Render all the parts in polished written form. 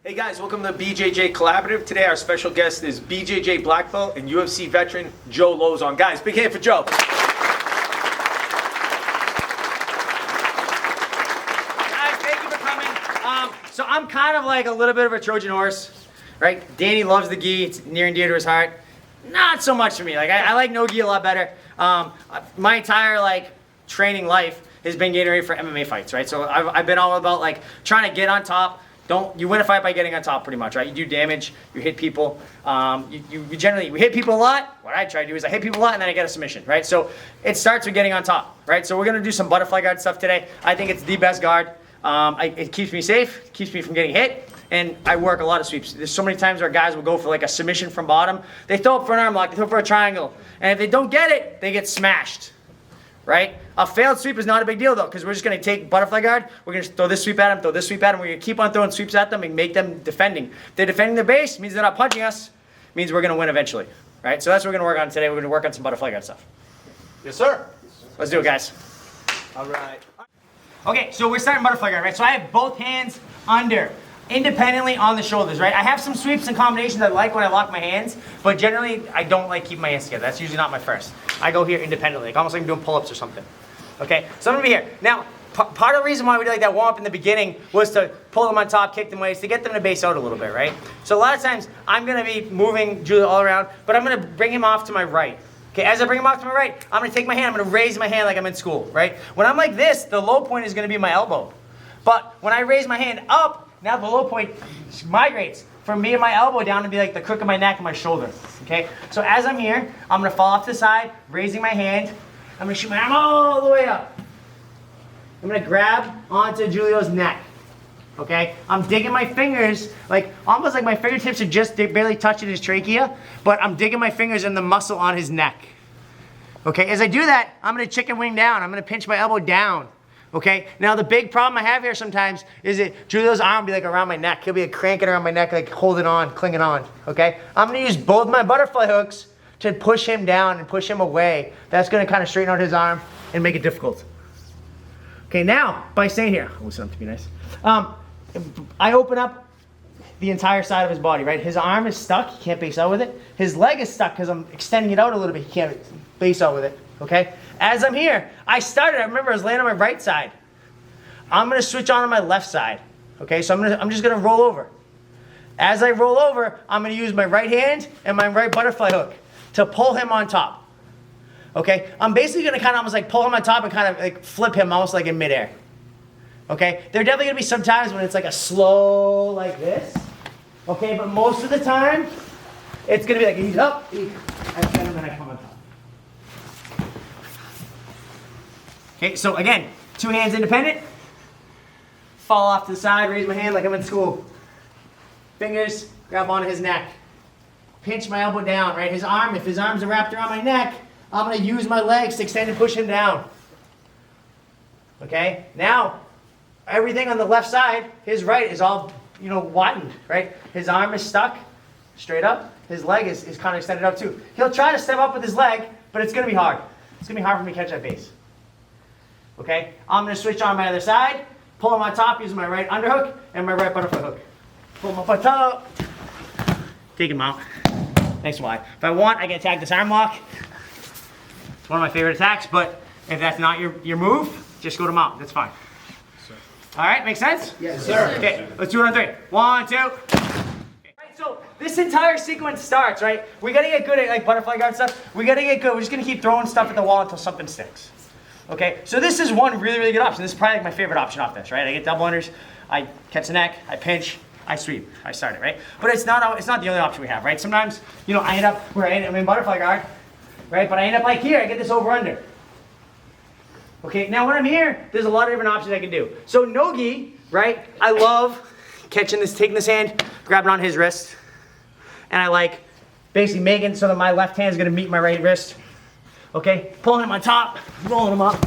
Hey guys, welcome to BJJ Collaborative. Today our special guest is BJJ black belt and UFC veteran Joe Lauzon. Guys, big hand for Joe. Guys, thank you for coming. So I'm kind of like a little bit of a Trojan horse, right? Danny loves the gi. It's near and dear to his heart. Not so much for me. Like I like no gi a lot better. My entire training life has been getting ready for MMA fights, right? So I've been all about trying to get on top. You win a fight by getting on top pretty much, right? You do damage, you hit people, you hit people a lot. What I try to do is I hit people a lot and then I get a submission, right? So it starts with getting on top, right? So we're gonna do some butterfly guard stuff today. I think it's the best guard. It keeps me safe, keeps me from getting hit, and I work a lot of sweeps. There's so many times where guys will go for a submission from bottom. They throw up for an arm lock, they throw up for a triangle, and if they don't get it, they get smashed. Right? A failed sweep is not a big deal though, because we're just going to take butterfly guard, we're going to throw this sweep at them, throw this sweep at them, we're going to keep on throwing sweeps at them and make them defending. If they're defending their base, means they're not punching us, means we're going to win eventually. Right? So that's what we're going to work on today. We're going to work on some butterfly guard stuff. Yes, sir. Let's do it, guys. All right. Okay, so we're starting butterfly guard, right? So I have both hands under, independently on the shoulders, right? I have some sweeps and combinations I like when I lock my hands, but generally I don't like keeping my hands together. That's usually not my first. I go here independently, almost like I'm doing pull-ups or something. Okay, so I'm gonna be here. Now, part of the reason why we did that warm-up in the beginning was to pull them on top, kick them waist, to get them to base out a little bit, right? So a lot of times I'm gonna be moving Julia all around, but I'm gonna bring him off to my right. Okay, as I bring him off to my right, I'm gonna take my hand, I'm gonna raise my hand like I'm in school, right? When I'm like this, the low point is gonna be my elbow. But when I raise my hand up, now the low point migrates from me and my elbow down to be like the crook of my neck and my shoulder, okay? So as I'm here, I'm gonna fall off to the side, raising my hand. I'm gonna shoot my arm all the way up. I'm gonna grab onto Julio's neck, okay? I'm digging my fingers, almost like my fingertips are just barely touching his trachea, but I'm digging my fingers in the muscle on his neck. Okay, as I do that, I'm gonna chicken wing down. I'm gonna pinch my elbow down. Okay, now the big problem I have here sometimes is that Julio's arm will be around my neck. He'll be cranking around my neck, holding on, clinging on, okay? I'm gonna use both my butterfly hooks to push him down and push him away. That's gonna kind of straighten out his arm and make it difficult. Okay, now, by staying here, I'll listen up to be nice. I open up the entire side of his body, right? His arm is stuck, he can't base out with it. His leg is stuck because I'm extending it out a little bit, he can't base out with it, okay? As I'm here, I remember I was laying on my right side. I'm gonna switch on my left side, okay? So I'm just gonna roll over. As I roll over, I'm gonna use my right hand and my right butterfly hook to pull him on top, okay? I'm basically gonna kind of almost pull him on top and kind of flip him almost in midair, okay? There are definitely gonna be some times when it's a slow like this, okay? But most of the time, it's gonna be he's up, and then I come on top. Okay, so again, two hands independent, fall off to the side, raise my hand like I'm in school. Fingers, grab onto his neck. Pinch my elbow down, right? If his arms are wrapped around my neck, I'm gonna use my legs to extend and push him down. Okay, now, everything on the left side, his right is all, widened, right? His arm is stuck, straight up. His leg is kind of extended out too. He'll try to step up with his leg, but it's gonna be hard. It's gonna be hard for me to catch that base. Okay, I'm going to switch on my other side, pull him on top using my right underhook and my right butterfly hook. Pull him up on top, take him out, nice and wide. If I want, I can attack this arm lock. It's one of my favorite attacks, but if that's not your move, just go to mount, that's fine. All right, make sense? Yes, sir. Okay, let's do it on three. 1, 2. Okay. Right, so this entire sequence starts, right? We got to get good at butterfly guard stuff. We got to get good. We're just going to keep throwing stuff at the wall until something sticks. Okay, so this is one really, really good option. This is probably my favorite option off this, right? I get double unders, I catch the neck, I pinch, I sweep, I start it, right? But it's not the only option we have, right? Sometimes, I end up where I'm in butterfly guard, right? But I end up here, I get this over under. Okay, now when I'm here, there's a lot of different options I can do. So no-gi, right? I love taking this hand, grabbing on his wrist, and I basically making so that my left hand is gonna meet my right wrist. Okay, pulling him on top, rolling him up,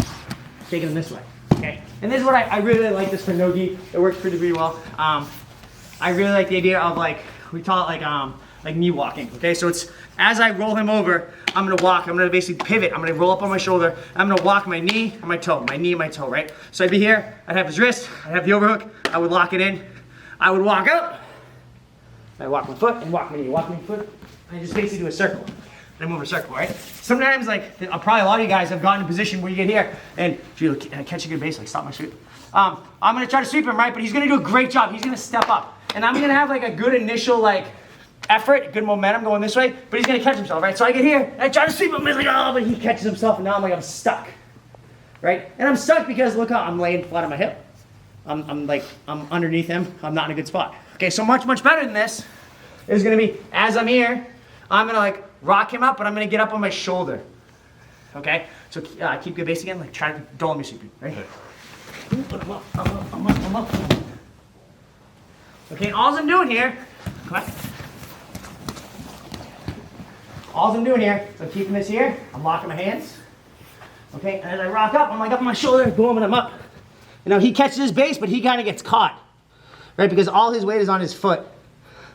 taking him this way. Okay, and this is what I really like this for no-gi. It works pretty well. I really like the idea of we call it knee walking. Okay, so it's as I roll him over, I'm gonna walk. I'm gonna basically pivot. I'm gonna roll up on my shoulder. I'm gonna walk my knee and my toe, my knee and my toe. Right. So I'd be here. I'd have his wrist. I'd have the overhook. I would lock it in. I would walk up, I walk my foot and walk my knee, walk my foot. I just basically do a circle. And I move a circle, right? Sometimes, like, probably a lot of you guys have gotten in a position where you get here and you catch a good base, like stop my sweep. I'm gonna try to sweep him, right? But he's gonna do a great job. He's gonna step up. And I'm gonna have like a good initial like effort, good momentum going this way, but he's gonna catch himself, right? So I get here and I try to sweep him, he's like, oh, but he catches himself, and now I'm stuck, right? And I'm stuck because look how I'm laying flat on my hip. I'm underneath him. I'm not in a good spot. Okay, so much better than this is gonna be, as I'm here, I'm gonna like rock him up, but I'm gonna get up on my shoulder. Okay, so keep good base again, like try to don't let me sweep you, right? I'm up. Okay, all I'm doing here, all I'm doing here is I'm keeping this here, I'm locking my hands. Okay, and as I rock up, I'm like up on my shoulder, boom, and I'm up. And now he catches his base, but he kind of gets caught, right? Because all his weight is on his foot.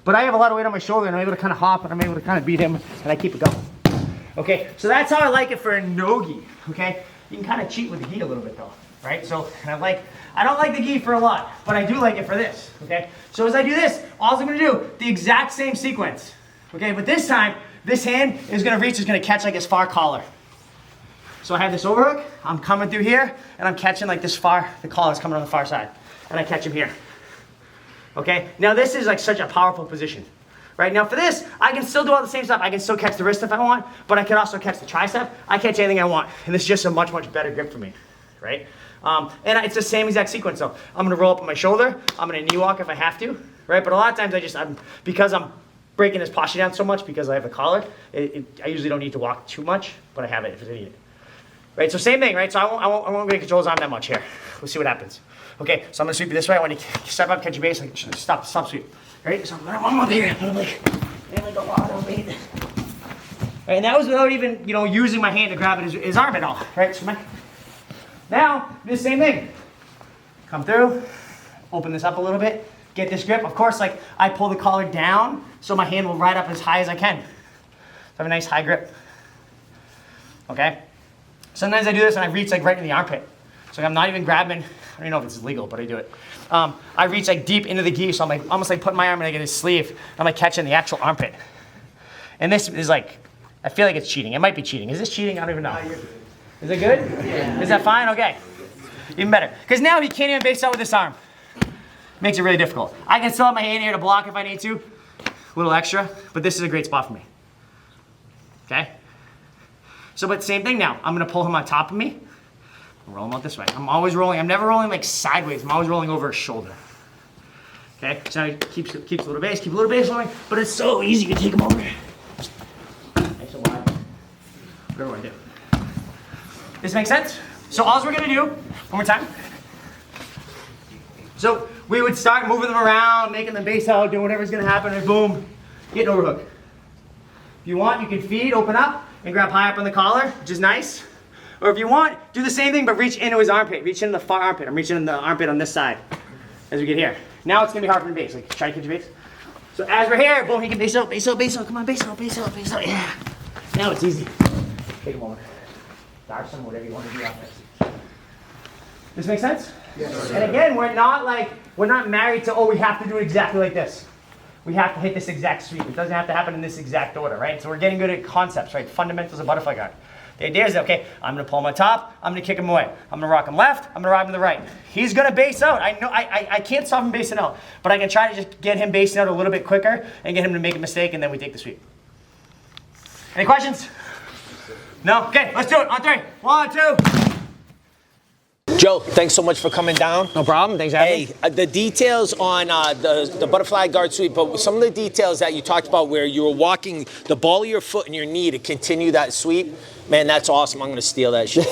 But I have a lot of weight on my shoulder, and I'm able to kind of hop, and I'm able to kind of beat him, and I keep it going. Okay, so that's how I like it for a no-gi, okay? You can kind of cheat with the gi a little bit though, right? So I don't like the gi for a lot, but I do like it for this, okay? So as I do this, all I'm gonna do, the exact same sequence, okay? But this time, this hand is gonna reach, is gonna catch like his far collar. So I have this overhook, I'm coming through here, and I'm catching like this far, the collar's coming on the far side, and I catch him here. Okay, now this is like such a powerful position. Right now for this, I can still do all the same stuff. I can still catch the wrist if I want, but I can also catch the tricep. I catch anything I want, and this is just a much better grip for me, right? And it's the same exact sequence though. I'm gonna roll up on my shoulder, I'm gonna knee walk if I have to, right? But a lot of times because I'm breaking his posture down so much because I have a collar, I usually don't need to walk too much, but I have it if I need it. Right, so same thing, right? So I won't really control his arm that much here. We'll see what happens. Okay, so I'm gonna sweep you this way. I want you to step up, catch your base, like stop sweep. Right, so I'm up here. I'm like a lot of weight. Right, and that was without even, using my hand to grab his arm at all. Right, so now do the same thing. Come through, open this up a little bit, get this grip. Of course, like I pull the collar down so my hand will ride up as high as I can. So I have a nice high grip. Okay. Sometimes I do this and I reach like right in the armpit. So I'm not even grabbing, I don't even know if it's legal, but I do it. I reach like deep into the gi, so I'm like almost like putting my arm and I get his sleeve. I'm like catching the actual armpit. And this is like, I feel like it's cheating. It might be cheating. Is this cheating? I don't even know. Is it good? Yeah. Is that fine? Okay. Even better. Because now he can't even base out with this arm. Makes it really difficult. I can still have my hand here to block if I need to. A little extra, but this is a great spot for me. Okay? So, but same thing now. I'm gonna pull him on top of me. Roll him out this way. I'm always rolling. I'm never rolling like sideways. I'm always rolling over his shoulder. Okay, so now he keeps a little base, keep a little base rolling, but it's so easy to take him over. Nice and wide. Whatever I do. This makes sense? So all we're gonna do, one more time. So we would start moving them around, making them base out, doing whatever's gonna happen, and boom, get an overhook. If you want, you can feed, open up, and grab high up on the collar, which is nice. Or if you want, do the same thing, but reach into his armpit. Reach into the far armpit. I'm reaching in the armpit on this side as we get here. Now it's gonna be hard for him to base. Like, try to catch your base. So as we're here, boom, he can base out, base out, base out. Come on, base out, base out, base out. Yeah. Now it's easy. Take him over. Darce him, whatever you want to do after. This make sense? Yes. And again, we're not married to, we have to do it exactly like this. We have to hit this exact sweep. It doesn't have to happen in this exact order, right? So we're getting good at concepts, right? Fundamentals of butterfly guard. The idea is, okay, I'm gonna pull him on top, I'm gonna kick him away. I'm gonna rock him left, I'm gonna rock him to the right. He's gonna base out. I know I can't stop him basing out, but I can try to just get him basing out a little bit quicker and get him to make a mistake, and then we take the sweep. Any questions? No? Okay, let's do it on 3. 1, 2. Joe, thanks so much for coming down. No problem. Thanks for having me. The details on the butterfly guard sweep, but some of the details that you talked about where you were walking the ball of your foot and your knee to continue that sweep, man, that's awesome. I'm going to steal that shit.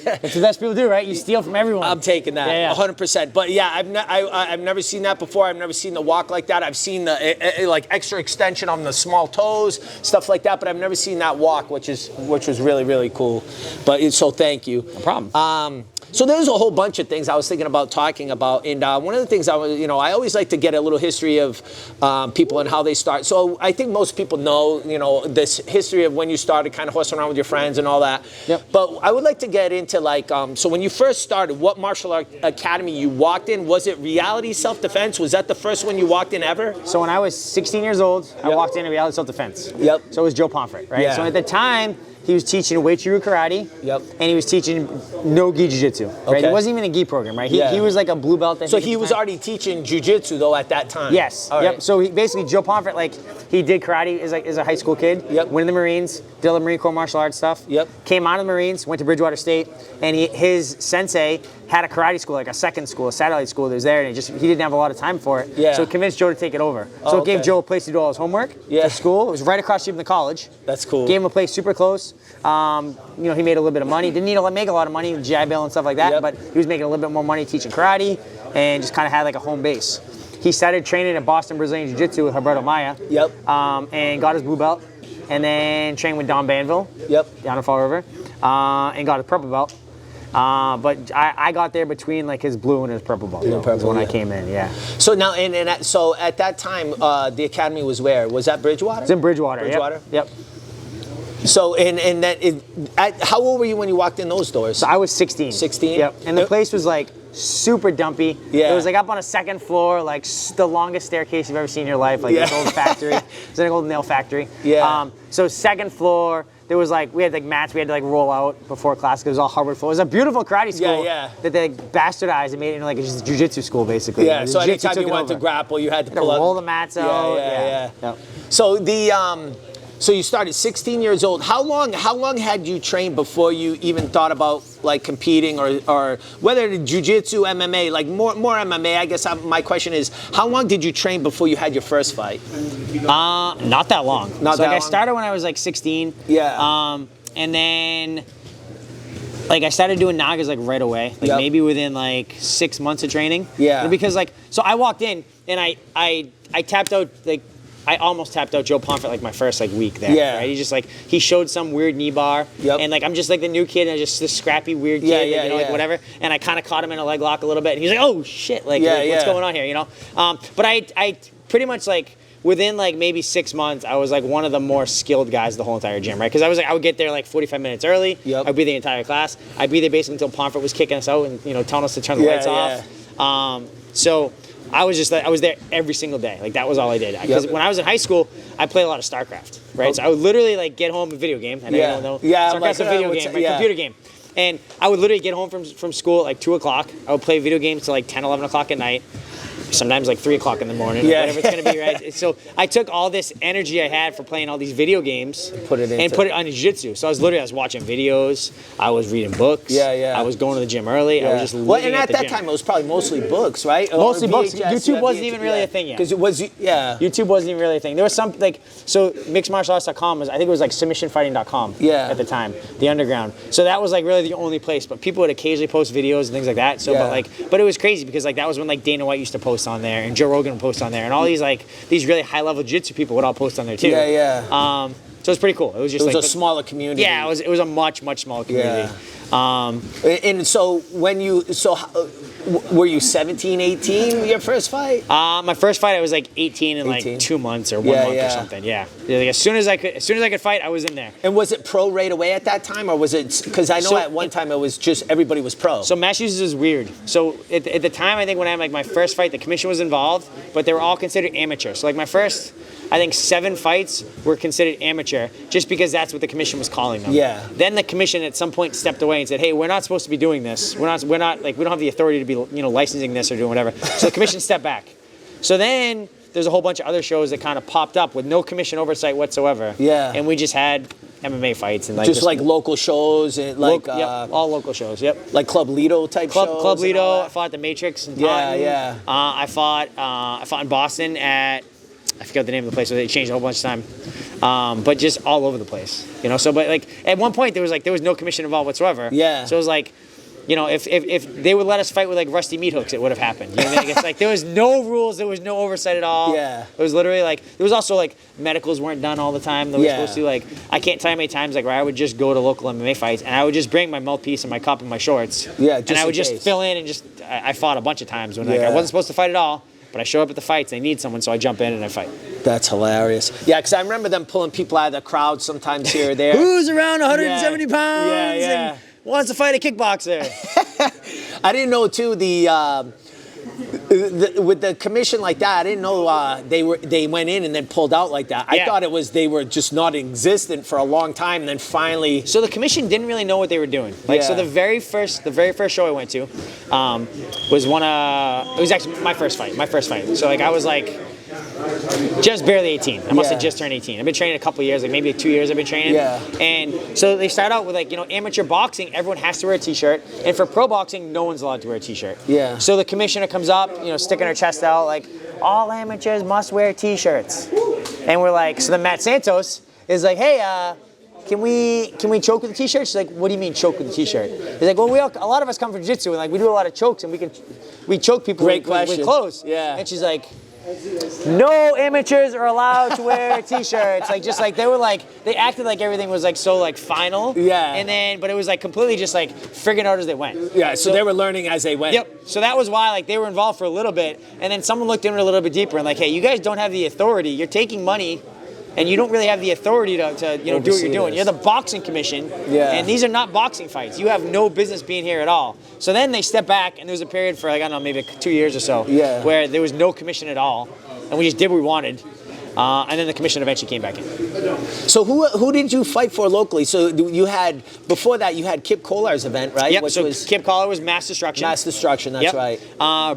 That's the best people do, right? You steal from everyone. I'm taking that, 100%. But yeah, I've never seen that before. I've never seen the walk like that. I've seen the like extra extension on the small toes, stuff like that. But I've never seen that walk, which was really, really cool. But so thank you. No problem. So there's a whole bunch of things I was thinking about talking about, and one of the things I always like to get a little history of people and how they start. So I think most people know, this history of when you started kind of horsing around with your friends. friends and all that. Yep. But I would like to get into like, so when you first started, what martial art academy you walked in? Was it Reality Self-Defense? Was that the first one you walked in ever? So when I was 16 years old, I walked into Reality Self-Defense. Yep. So it was Joe Pomfret, right? Yeah. So at the time, he was teaching Wei-Churu Karate. Yep. And he was teaching no-gi jiu-jitsu, right? Okay. It wasn't even a gi program, right? He was like a blue belt. So he was already teaching jiu-jitsu though at that time? Yes. All Yep. right. So he, basically, Joe Pomfret, like, he did karate as a high school kid. Yep. Went in the Marines, did all the Marine Corps martial arts stuff. Yep. Came out of the Marines, went to Bridgewater State, and his sensei had a karate school, like a second school, a satellite school that was there, and he didn't have a lot of time for it. Yeah. So he convinced Joe to take it over. So it gave Joe a place to do all his homework for school. It was right across the street from the college. That's cool. Gave him a place super close. You know, he made a little bit of money. Didn't need to make a lot of money, GI Bill and stuff like that, but he was making a little bit more money teaching karate and just kind of had like a home base. He started training at Boston Brazilian Jiu-Jitsu with Roberto Maia. Yep. And got his blue belt. And then trained with Don Banville. Yep. Down in Fall River. And got his purple belt. But I got there between like his blue and his purple belt. When I came in, yeah. So now, so at that time, the academy was where? Was that Bridgewater? It's in Bridgewater. Bridgewater? Yep. So, how old were you when you walked in those doors? So I was 16. 16? Yep. And the place was like super dumpy. Yeah. It was like up on a second floor, like the longest staircase you've ever seen in your life, like this old factory. It was like an old nail factory. Yeah. So second floor, there was like, we had like mats we had to like roll out before class. It was all hardwood floor. It was a beautiful karate school that they like, bastardized and made it into like a jiu-jitsu school basically. Yeah, so jiu-jitsu anytime you took it wanted to over. grapple, you had to You had pull to up. roll the mats out. Yeah. Yep. So so you started 16 years old. How long had you trained before you even thought about like competing or whether it's jiu-jitsu, MMA, like more MMA? I guess my question is, how long did you train before you had your first fight? Not that long. I started when I was like 16. Yeah. And then like I started doing Nagas like right away, like maybe within like 6 months of training. Yeah. Because like, so I walked in and I tapped out like, I almost tapped out Joe Pomfret like my first like week there. Yeah. Right? He just like, he showed some weird knee bar. Yep. And like, I'm just like the new kid and just this scrappy weird kid, like whatever. And I kind of caught him in a leg lock a little bit. And he's like, oh shit, like what's going on here, you know? But I pretty much like, within like maybe 6 months, I was like one of the more skilled guys of the whole entire gym, right? Because I would get there like 45 minutes early. Yep. I'd be the entire class. I'd be there basically until Pomfret was kicking us out and telling us to turn the lights off. So I was just like, I was there every single day. Like that was all I did. Because when I was in high school, I played a lot of StarCraft, right? So I would literally like get home a video game. I don't know. StarCraft's a video game, right? Computer game. And I would literally get home from school at like 2 o'clock. I would play video games till like 10, 11 o'clock at night. Sometimes like 3 o'clock in the morning, whatever it's gonna be, right? So I took all this energy I had for playing all these video games put it on jiu-jitsu. So I was watching videos, I was reading books, I was going to the gym early, I was just living and at that gym. time it was probably mostly books, right? Mostly books. VHS, YouTube wasn't even really a thing yet. Because it was, YouTube wasn't even really a thing. There was some, like, so mixedmartialarts.com was, I think it was like submissionfighting.com at the time, the underground. So that was like really the only place, but people would occasionally post videos and things like that. So, but it was crazy because like that was when like Dana White used to post on there and Joe Rogan would post on there and all these like, these really high level jiu-jitsu people would all post on there too. So it was pretty cool. It was just a smaller community. Yeah, it was a much smaller community. And so were you 17, 18 your first fight? My first fight I was like 18 in like 2 months or 1 month or something. Yeah. Like, as soon as I could fight, I was in there. And was it pro right away at that time, or was it? Because I know at one time it was just everybody was pro. So Massachusetts is weird. So at the time, I think when I had like my first fight, the commission was involved, but they were all considered amateur. So like my first, I think 7 fights were considered amateur, just because that's what the commission was calling them. Yeah. Then the commission at some point stepped away and said, "Hey, we're not supposed to be doing this. We're not like we don't have the authority to be licensing this or doing whatever." So the commission stepped back. So then there's a whole bunch of other shows that kind of popped up with no commission oversight whatsoever. Yeah. And we just had MMA fights and like just like local shows and like all local shows. Yep. Like Club Lido type shows. Club Lido. I fought at the Matrix. In Taunton. I fought in Boston at, I forgot the name of the place, so they changed a whole bunch of time. But just all over the place, So, but like at one point there was no commission involved whatsoever. Yeah. So it was like, if they would let us fight with like rusty meat hooks, it would have happened. It's like there was no rules, there was no oversight at all. Yeah. It was literally like, there was also like medicals weren't done all the time that we were supposed to. Like, I can't tell you how many times like where I would just go to local MMA fights and I would just bring my mouthpiece and my cup and my shorts. Yeah. And I would just fill in and I fought a bunch of times when like I wasn't supposed to fight at all. But I show up at the fights, they need someone, so I jump in and I fight. That's hilarious. Yeah, because I remember them pulling people out of the crowd sometimes here or there. Who's around 170 pounds Yeah. and wants to fight a kickboxer? I didn't know too with the commission like that. I didn't know they went in and then pulled out like that. I thought they were just not existent for a long time, and then finally. So the commission didn't really know what they were doing. So the very first show I went to was it was actually my first fight. So I was just barely 18. I must have just turned 18. I've been training a couple years, maybe 2 years I've been training. Yeah. And so they start out with amateur boxing, everyone has to wear a t-shirt. And for pro boxing, no one's allowed to wear a t-shirt. Yeah. So the commissioner comes up, sticking her chest out all amateurs must wear t-shirts. And we're so then Matt Santos is hey, can we choke with a t-shirt? She's what do you mean choke with a t-shirt? He's well, a lot of us come from jiu-jitsu and we do a lot of chokes and we choke people with clothes. Yeah. And she's no amateurs are allowed to wear t-shirts. They acted like everything was so final. Yeah. And then, but it was completely just figuring out as they went. Yeah. So they were learning as they went. Yep. So that was why they were involved for a little bit, and then someone looked in a little bit deeper and hey, you guys don't have the authority. You're taking money. And you don't really have the authority to do what you're doing. You're the boxing commission, and these are not boxing fights. You have no business being here at all. So then they step back, and there was a period for I don't know, maybe 2 years or so, where there was no commission at all, and we just did what we wanted. And then the commission eventually came back in. So who did you fight for locally? So before that you had Kip Kollar's event, right? Yep. Kip Kollar was Mass Destruction. Mass Destruction. That's right.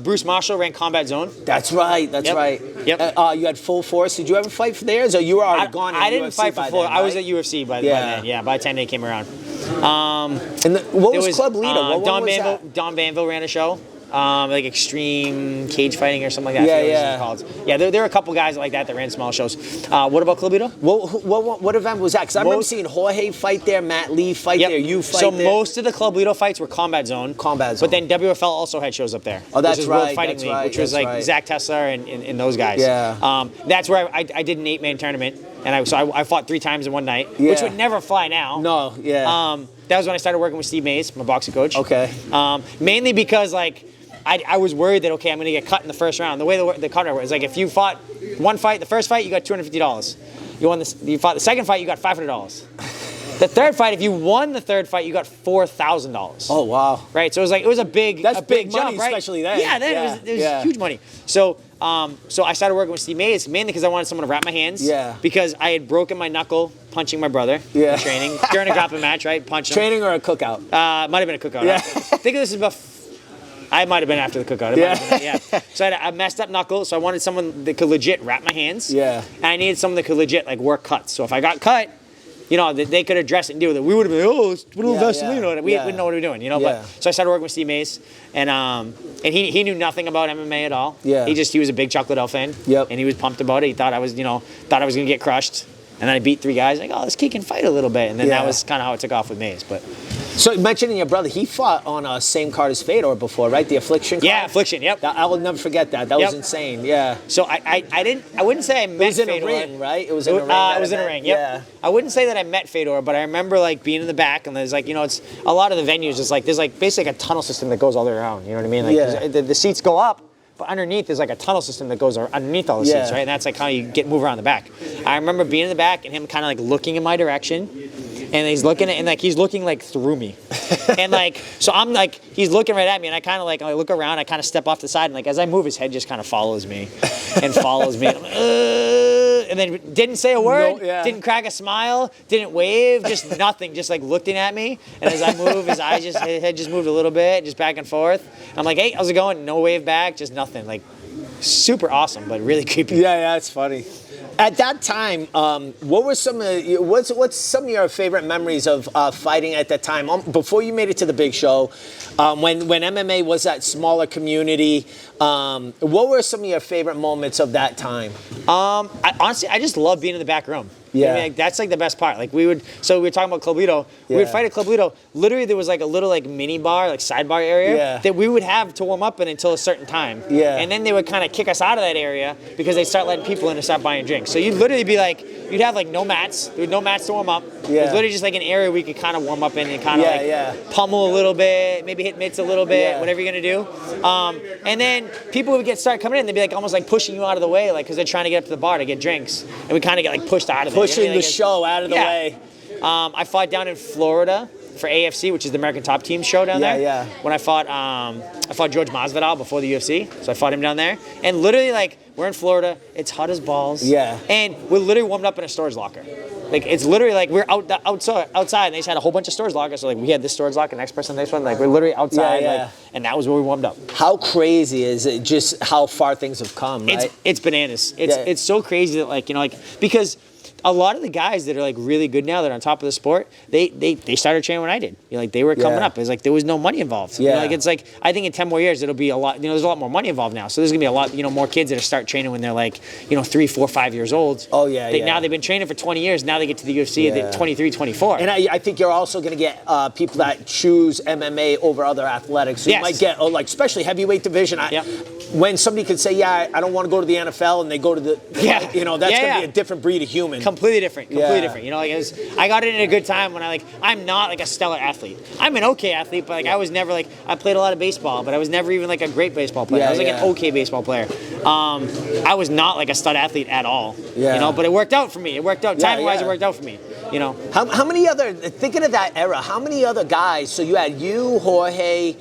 Bruce Marshall ran Combat Zone. That's right. Yep. You had Full Force. Did you ever fight for theirs, or you were already gone? I didn't UFC fight for Full. Then, right? I was at UFC by then. Yeah. By the time they came around. What was Club Leader? Don Banville ran a show. Extreme cage fighting or something like that. Yeah. Called. Yeah, there were a couple guys like that ran small shows. What about Club Leader? What event was that? Because I remember seeing Jorge fight there, Matt Lee fight there, you fight there. So most of the Club Leader fights were Combat Zone. But then WFL also had shows up there. Oh, that's right. World Fighting League, which was Zach Tessler and those guys. Yeah. That's where I did an 8-man tournament, and I fought 3 times in one night, which would never fly now. No. Yeah. That was when I started working with Steve Mays, my boxing coach. Okay. Mainly because I was worried that, okay, I'm going to get cut in the first round. The way the cutter was, if you fought one fight, the first fight, you got $250. You fought the second fight, you got $500. The third fight, if you won the third fight, you got $4,000. Oh, wow. Right? So it was a big That's big jump, money, right? especially then. Yeah, then it was huge money. So I started working with Steve Mays, mainly because I wanted someone to wrap my hands. Yeah. Because I had broken my knuckle punching my brother in training during a grappling match, right? Punching him. Training or a cookout? Might have been a cookout. Yeah. I think this is about... I might have been after the cookout. So I had a messed up knuckle, so I wanted someone that could legit wrap my hands. Yeah. And I needed someone that could legit work cuts. So if I got cut, they could address it and deal with it. We would have been, put a little Vaseline on it. We didn't know what we were doing, But so I started working with Steve Mays, and he knew nothing about MMA at all. Yeah. He was a big Chuck Liddell fan. Yep. And he was pumped about it. He thought I was gonna get crushed. And then I beat 3 guys. This kid can fight a little bit. And then that was kind of how it took off with Mays. But so mentioning your brother, he fought on same card as Fedor before, right? The Affliction card? Yeah, Affliction. Yep. I will never forget that. That was insane. Yeah. So I wouldn't say I met Fedor. It was in a ring, right? It was in a ring. It was in a ring. Yep. Yeah. I wouldn't say that I met Fedor, but I remember being in the back, and there's it's a lot of the venues. There's basically a tunnel system that goes all the way around. You know what I mean? The seats go up. But underneath, there's a tunnel system that goes underneath all the seats, right? And that's how you move around the back. I remember being in the back and him kind of looking in my direction, and he's looking he's looking through me, and so I'm he's looking right at me, and I kind of I look around, I kind of step off the side, and as I move, his head just kind of follows me, and follows me, and then didn't say a word, didn't crack a smile, didn't wave, just nothing, just looking at me, and as I move, his head just moved a little bit, just back and forth. I'm hey, how's it going? No wave back, just nothing. Super awesome, but really creepy. Yeah, it's funny. At that time, what were what's some of your favorite memories of fighting at that time? Before you made it to the big show, when MMA was that smaller community, what were some of your favorite moments of that time? Honestly, I just love being in the back room. You know what I Yeah. mean? Like, that's like the best part. Like we were talking about Club Lido. We would Yeah. fight at Club Lido. Literally, there was like a little like mini bar, like sidebar area Yeah. that we would have to warm up in until a certain time. Yeah. And then they would kind of kick us out of that area because they start letting people in to start buying drinks. So you'd literally be like, you'd have like no mats. There was no mats to warm up. It Yeah. was literally just like an area we could kind of warm up in and kind of Yeah, pummel a little bit, maybe hit mitts a little bit, Yeah. whatever you're gonna do. And then people would start coming in. They'd be like almost like pushing you out of the way, like because they're trying to get up to the bar to get drinks, and we kind of get like pushed out of it. Pushing You know what I mean? the Like, show out of the yeah. way. I fought down in Florida for AFC, which is the American Top Team show down there. Yeah. When I fought George Masvidal before the UFC, so I fought him down there. And literally, like, we're in Florida, it's hot as balls. Yeah. And we're literally warmed up in a storage locker. Like, it's literally like we're outside, and they just had a whole bunch of storage lockers. So like, we had this storage locker, next person, next one. Like, we're literally outside, Yeah. like, and that was where we warmed up. How crazy is it? Just how far things have come, right? It's bananas. Yeah. It's so crazy that like because a lot of the guys that are like really good now that are on top of the sport, they started training when I did. You know, like they were coming Yeah. up. It's like there was no money involved. You know, Yeah. like it's like I think in 10 more years it'll be a lot. You know, there's a lot more money involved now. So there's gonna be a lot. You know, more kids that start training when they're like 3, 4, 5 years old. Oh, yeah, yeah. Now they've been training for 20 years. Now they get to the UFC Yeah. at 23, 24. And I think you're also going to get people that choose MMA over other athletics. So you Yes. might get, especially heavyweight division. Yep. When somebody could say, yeah, I don't want to go to the NFL, and they go to the, that's Yeah, going to yeah. be a different breed of human. Completely different. Yeah. Different. You know, like I got it in a good time when I'm not like a stellar athlete. I'm an okay athlete, but like I was never like I played a lot of baseball, but I was never even like a great baseball player. I was like an okay baseball player. I was not like a stud athlete at all. Yeah. You know, but it worked out for me. It worked out time wise. yeah. It worked out for me. You know. How many other, thinking of that era, how many other guys, so you had you, Jorge,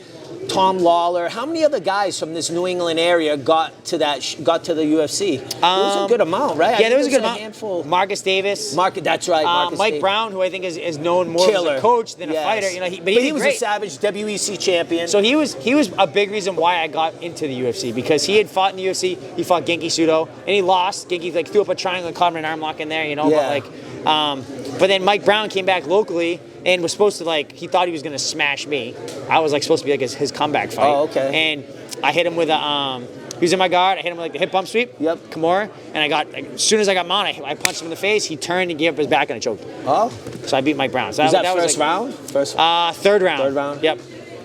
Tom Lawler, how many other guys from this New England area got to the UFC? It was a good amount, right? Yeah, there was a good amount. Handful. Marcus Davis. That's right. Marcus Mike Davis. Brown, who I think is known more Killer. as a coach than Yes. a fighter. You know, but he did was great. a savage WEC champion. So he was a big reason why I got into the UFC because he had fought in the UFC. He fought Genki Sudo and he lost. Genki like threw up a triangle and caught him an arm lock in there, you know. Yeah. But then Mike Brown came back locally and was supposed to he thought he was gonna smash me. I was like supposed to be like his comeback fight. Oh, okay. And I hit him with he was in my guard. I hit him with like the hip bump sweep. Yep. Kimura. And as soon as I got mounted, I punched him in the face. He turned and gave up his back and I choked him. Oh. So I beat Mike Brown. So Was that was first round? First. Third round. Third round? Yep.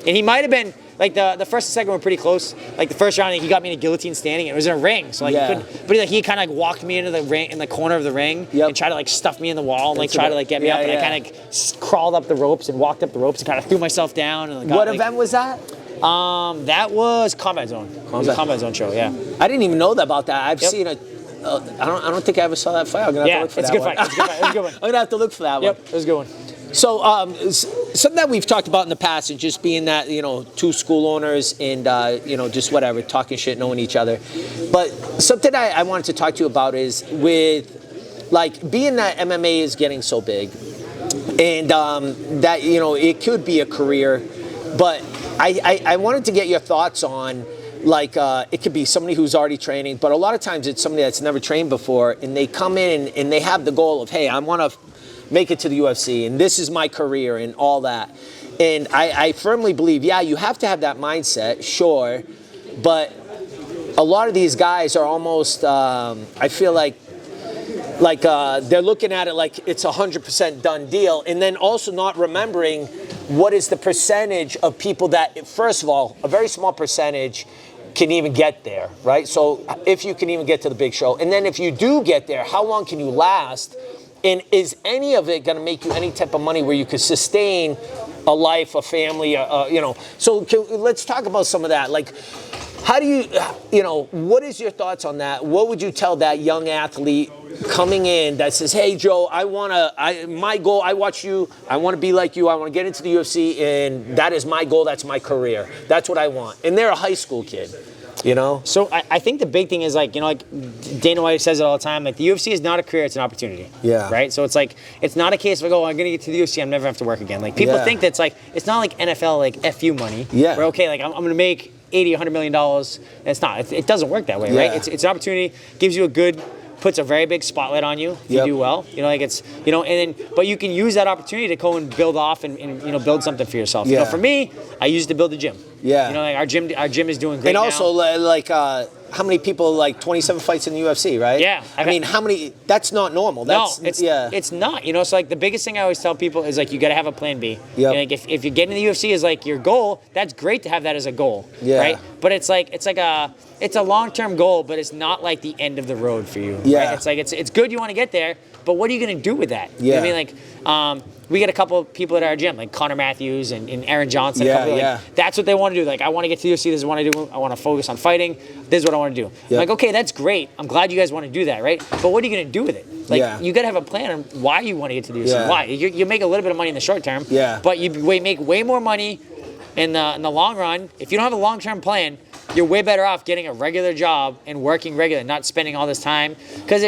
And he might have been like the first and second were pretty close. Like the first round, he got me in a guillotine standing. It was in a ring, so like Yeah. he couldn't. But he kind of walked me into the ring in the corner of the ring Yep. and tried to stuff me in the wall and Into try the- to get me yeah, up. And yeah. I kind of crawled up the ropes and walked up the ropes and kind of threw myself down. And What event was that? That was Combat Zone. It was a Combat Zone show. Yeah. I didn't even know about that. I've Yep. seen it. I don't think I ever saw that fight. I'm gonna have to look for it's a that good one. fight. It's a good fight. It was a good one. I'm gonna have to look for that one. Yep. It was a good one. So, something that we've talked about in the past, and just being that, two school owners and, just whatever, talking shit, knowing each other. But something I wanted to talk to you about is with, being that MMA is getting so big and that, it could be a career, but I wanted to get your thoughts on, it could be somebody who's already training, but a lot of times it's somebody that's never trained before, and they come in and they have the goal of, hey, I want to make it to the UFC, and this is my career, and all that. And I firmly believe, you have to have that mindset, sure, but a lot of these guys are almost, I feel like they're looking at it like it's 100% done deal, and then also not remembering what is the percentage of people that, first of all, a very small percentage can even get there, right? So if you can even get to the big show, and then if you do get there, how long can you last? And is any of it going to make you any type of money where you could sustain a life, a family, So let's talk about some of that. How do you, what is your thoughts on that? What would you tell that young athlete coming in that says, hey, Joe, my goal, I watch you, I want to be like you, I want to get into the UFC, and that is my goal, that's my career. That's what I want. And they're a high school kid. So I think the big thing is Dana White says it all the time, the UFC is not a career, it's an opportunity. Yeah. Right? So it's not a case of I'm gonna get to the UFC, I'm never have to work again. People think that's it's not like NFL FU money. Yeah. Where I'm gonna make $80, $100 million. It's not. It doesn't work that way, right? Yeah. It's an opportunity, gives you puts a very big spotlight on you if you do well. But you can use that opportunity to go and build off and build something for yourself. Yeah. For me, I used it to build a gym. Yeah. Our gym is doing great and also, now. how many people, like 27 fights in the UFC, right? Yeah. I mean, how many? That's not normal. That's, no, it's yeah. it's not. You know, so like the biggest thing I always tell people is like you got to have a plan B. Yep. You know, like if you get into the UFC is like your goal, that's great to have that as a goal, Yeah. right? But it's a long-term goal, but it's not like the end of the road for you. Yeah. Right? It's like it's good you want to get there, but what are you going to do with that? You know what Yeah. I mean? Like we get a couple of people at our gym, like Connor Matthews and Aaron Johnson. Yeah, a couple of, yeah. like, that's what they want to do. Like, I want to get to the UFC. This is what I do. I want to focus on fighting. This is what I want to do. Yep. I'm like, okay, that's great. I'm glad you guys want to do that, right? But what are you going to do with it? Like, Yeah. you got to have a plan on why you want to get to the UFC. Yeah. Why? You make a little bit of money in the short term, Yeah. but you make way more money in the long run. If you don't have a long-term plan, you're way better off getting a regular job and working regular, not spending all this time. Because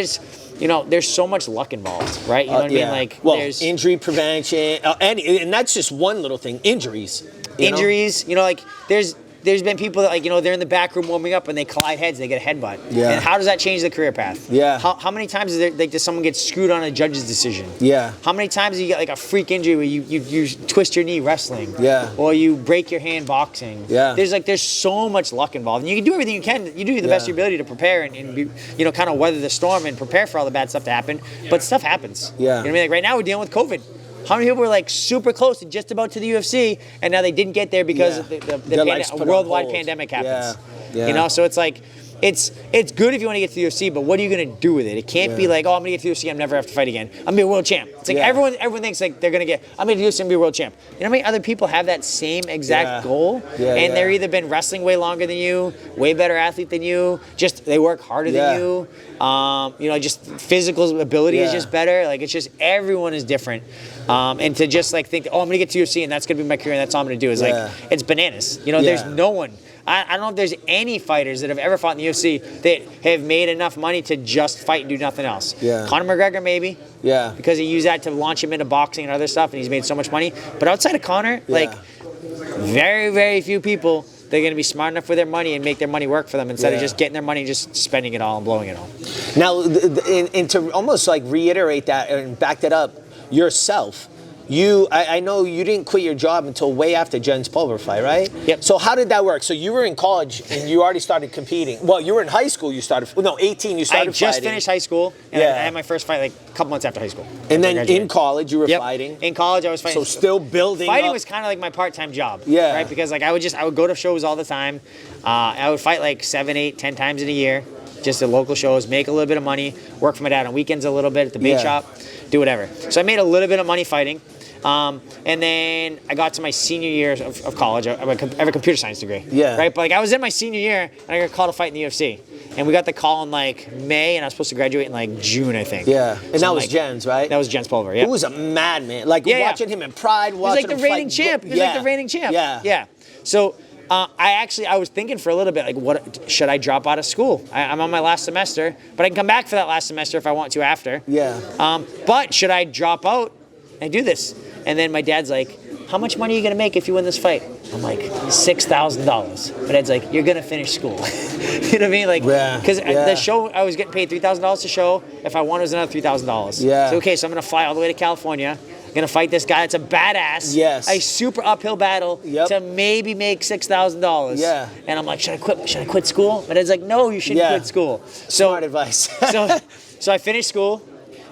there's so much luck involved, right? You know what I mean? Like, well, there's injury prevention, and that's just one little thing. Injuries. You know? injuries. Like there's been people that they're in the back room warming up and they collide heads, they get a headbutt. Yeah. And how does that change the career path? Yeah. How many times does someone get screwed on a judge's decision? Yeah. How many times do you get like a freak injury where you twist your knee wrestling? Yeah. Or you break your hand boxing? Yeah. There's so much luck involved, and you can do everything you can. You do the best of your ability to prepare and be, kind of weather the storm and prepare for all the bad stuff to happen. But stuff happens. Yeah. You know what I mean? Like right now we're dealing with COVID. How many people were like super close and just about to the UFC, and now they didn't get there because of Their lives put on worldwide hold. pandemic happens. Yeah. Yeah. So it's like, it's good if you want to get to the UFC, but what are you going to do with it? It can't be like, oh, I'm going to get to the UFC, I'm never have to fight again. I'm going to be a world champ. It's like everyone thinks like they're going to I'm going to do this and be a world champ. You know how many other people have that same exact goal? And they're either been wrestling way longer than you, way better athlete than you, just they work harder than you. Just physical ability is just better. Like, it's just everyone is different. And to just like think, oh, I'm going to get to UFC and that's going to be my career and that's all I'm going to do is like, it's bananas. There's no one. I don't know if there's any fighters that have ever fought in the UFC that have made enough money to just fight and do nothing else. Yeah. Conor McGregor, maybe. Yeah. Because he used that to launch him into boxing and other stuff, and he's made so much money. But outside of Conor, like, very, very few people, they're going to be smart enough with their money and make their money work for them instead of just getting their money and just spending it all and blowing it all. Now, and to almost like reiterate that and back that up, yourself, I know you didn't quit your job until way after Jen's Pulver fight, right? Yep. So how did that work? So you were in college and you already started competing. Well, you were in high school. 18. You started I just fighting. finished high school, and I had my first fight like a couple months after high school. And then in college, you were fighting. In college, I was fighting. So still building. Fighting up. was kind of like my part-time job. Yeah. Right, because like I would go to shows all the time. I would fight like 7, 8, 10 times in a year, just at local shows, make a little bit of mony, work for my dad on weekends a little bit at the bait shop, do whatever. So I made a little bit of money fighting. And then I got to my senior year of college. I have a computer science degree. Yeah. Right? But like I was in my senior year and I got called to fight in the UFC. And we got the call in like May and I was supposed to graduate in like June, I think. Yeah. And that was like, Jen's, right? That was Jen's Pulver, yeah. He was a madman. Like watching him in Pride, He was watching like the him reigning fight. champ. He was like the reigning champ. Yeah. Yeah. So I was thinking for a little bit, like, what should I drop out of school? I'm on my last semester, but I can come back for that last semester if I want to after. Yeah. But should I drop out and do this? And then my dad's like, how much money are you going to make if you win this fight? I'm like, $6,000. My dad's like, you're going to finish school. You know what I mean? Like, because the show, I was getting paid $3,000 to show. If I won, it was another $3,000. Yeah. So, okay, so I'm going to fly all the way to California. Gonna fight this guy. It's a badass. Yes. A super uphill battle to maybe make $6,000. Yeah. And I'm like, should I quit? Should I quit school? My dad's like, no, you shouldn't quit school. Smart advice. so I finished school.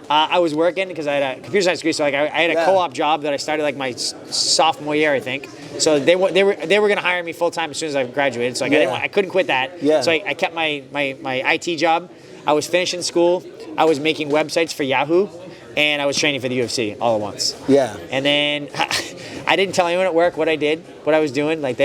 I was working because I had a computer science degree. So like I had a co-op job that I started like my sophomore year, I think. So they were gonna hire me full time as soon as I graduated. So like I couldn't quit that. Yeah. So I kept my IT job. I was finishing school. I was making websites for Yahoo. And I was training for the UFC all at once. Yeah. And then I didn't tell anyone at work what I did, what I was doing. Like